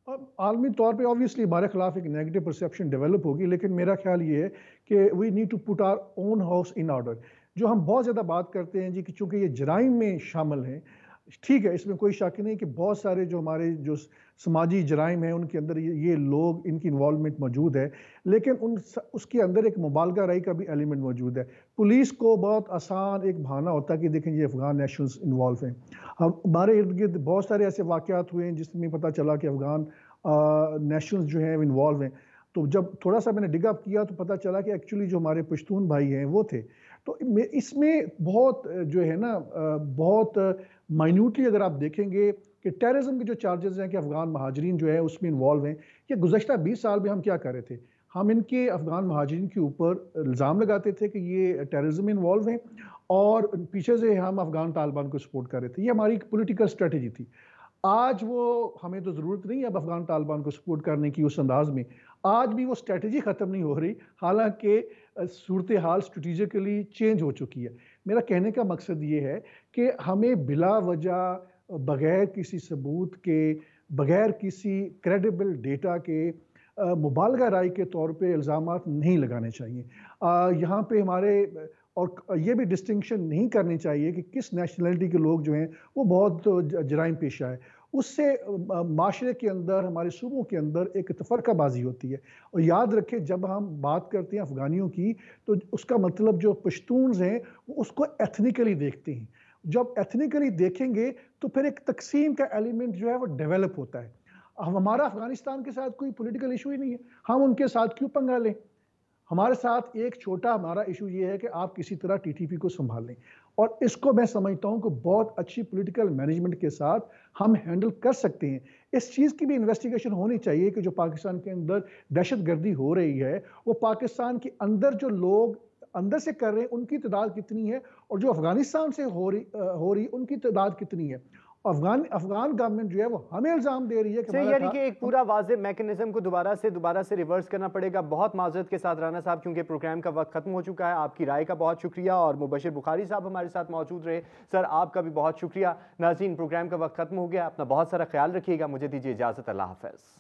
अब आलमी तौर पे ऑब्वियसली हमारे खिलाफ एक नेगेटिव परसेप्शन डेवलप होगी, लेकिन मेरा ख्याल ये है कि we need to put our own house in order. जो हम बहुत ज़्यादा बात करते हैं जी कि चूंकि ये जराइम में शामिल हैं, ठीक है, इसमें कोई शक नहीं कि बहुत सारे जो हमारे जो समाजी जराइम हैं उनके अंदर ये लोग, इनकी इन्वॉल्वमेंट मौजूद है, लेकिन उसके अंदर एक मुबालगा राई का भी एलिमेंट मौजूद है। पुलिस को बहुत आसान एक बहाना होता है कि देखें ये अफगान नेशनल्स इन्वॉल्व हैं। हमारे इर्द गिर्द बहुत सारे ऐसे वाक़यात हुए हैं जिसमें पता चला कि अफगान नेशनल्स जो हैं इन्वॉल्व हैं। तो जब थोड़ा सा मैंने डिग अप किया तो पता चला कि एक्चुअली जो हमारे पश्तून भाई हैं वो थे। तो इसमें बहुत जो है ना बहुत माइन्यूटली अगर आप देखेंगे कि टेररिज्म के जो चार्जेस हैं कि अफगान महाजरीन जो है उसमें इन्वॉल्व हैं, कि गुज़श्ता 20 साल में हम क्या कर रहे थे, हम इनके अफगान महाजरीन के ऊपर इल्ज़ाम लगाते थे कि ये टेररिज्म में इन्वॉल्व हैं और पीछे से हम अफगान तालिबान को सपोर्ट कर रहे थे। ये हमारी एक पॉलिटिकल स्ट्रेटजी थी। आज वो हमें तो ज़रूरत नहीं है अब अफगान तालिबान को सपोर्ट करने की उस अंदाज में। आज भी वो स्ट्रेटजी ख़त्म नहीं हो रही, हालांकि सूरत हाल स्ट्रेटिजिकली चेंज हो चुकी है। मेरा कहने का मकसद ये है कि हमें बिला वजह बगैर किसी सबूत के, बगैर किसी क्रेडिबल डेटा के मुबालगा राय के तौर पे इल्ज़ामात नहीं लगाने चाहिए। यहाँ पे हमारे और ये भी डिस्टिंक्शन नहीं करनी चाहिए कि किस नेशनलिटी के लोग जो हैं वो बहुत जराइम पेशा है। उससे माशरे के अंदर, हमारे सूबों के अंदर एक तफरकाबाजी होती है। और याद रखें जब हम बात करते हैं अफ़गानियों की तो उसका मतलब जो पश्तून्स हैं वो उसको एथनिकली देखते हैं। जब एथनिकली देखेंगे तो फिर एक तकसीम का एलिमेंट जो है वो डेवलप होता है। अब हमारा अफ़गानिस्तान के साथ कोई पॉलिटिकल इशू ही नहीं है, हम उनके साथ क्यों पंगा लें? हमारे साथ एक छोटा हमारा इशू ये है कि आप किसी तरह टीटीपी को संभाल लें, और इसको मैं समझता हूं कि बहुत अच्छी पॉलिटिकल मैनेजमेंट के साथ हम हैंडल कर सकते हैं। इस चीज़ की भी इन्वेस्टिगेशन होनी चाहिए कि जो पाकिस्तान के अंदर दहशतगर्दी हो रही है वो पाकिस्तान के अंदर जो लोग अंदर से कर रहे हैं उनकी तादाद कितनी है, और जो अफगानिस्तान से हो रही उनकी तादाद कितनी है। अफगान गवर्नमेंट जो है वो हमें इल्जाम दे रही है कि यानी कि एक पूरा वाज़ेह मैकेनिज्म को दोबारा से रिवर्स करना पड़ेगा। बहुत माजरत के साथ राना साहब, क्योंकि प्रोग्राम का वक्त खत्म हो चुका है। आपकी राय का बहुत शुक्रिया, और मुबशिर बुखारी साहब हमारे साथ मौजूद रहे। सर आपका भी बहुत शुक्रिया। नाज़रीन, प्रोग्राम का वक्त खत्म हो गया, अपना बहुत सारा ख्याल रखिएगा। मुझे दीजिए इजाज़त, अल्लाह हाफ़िज़।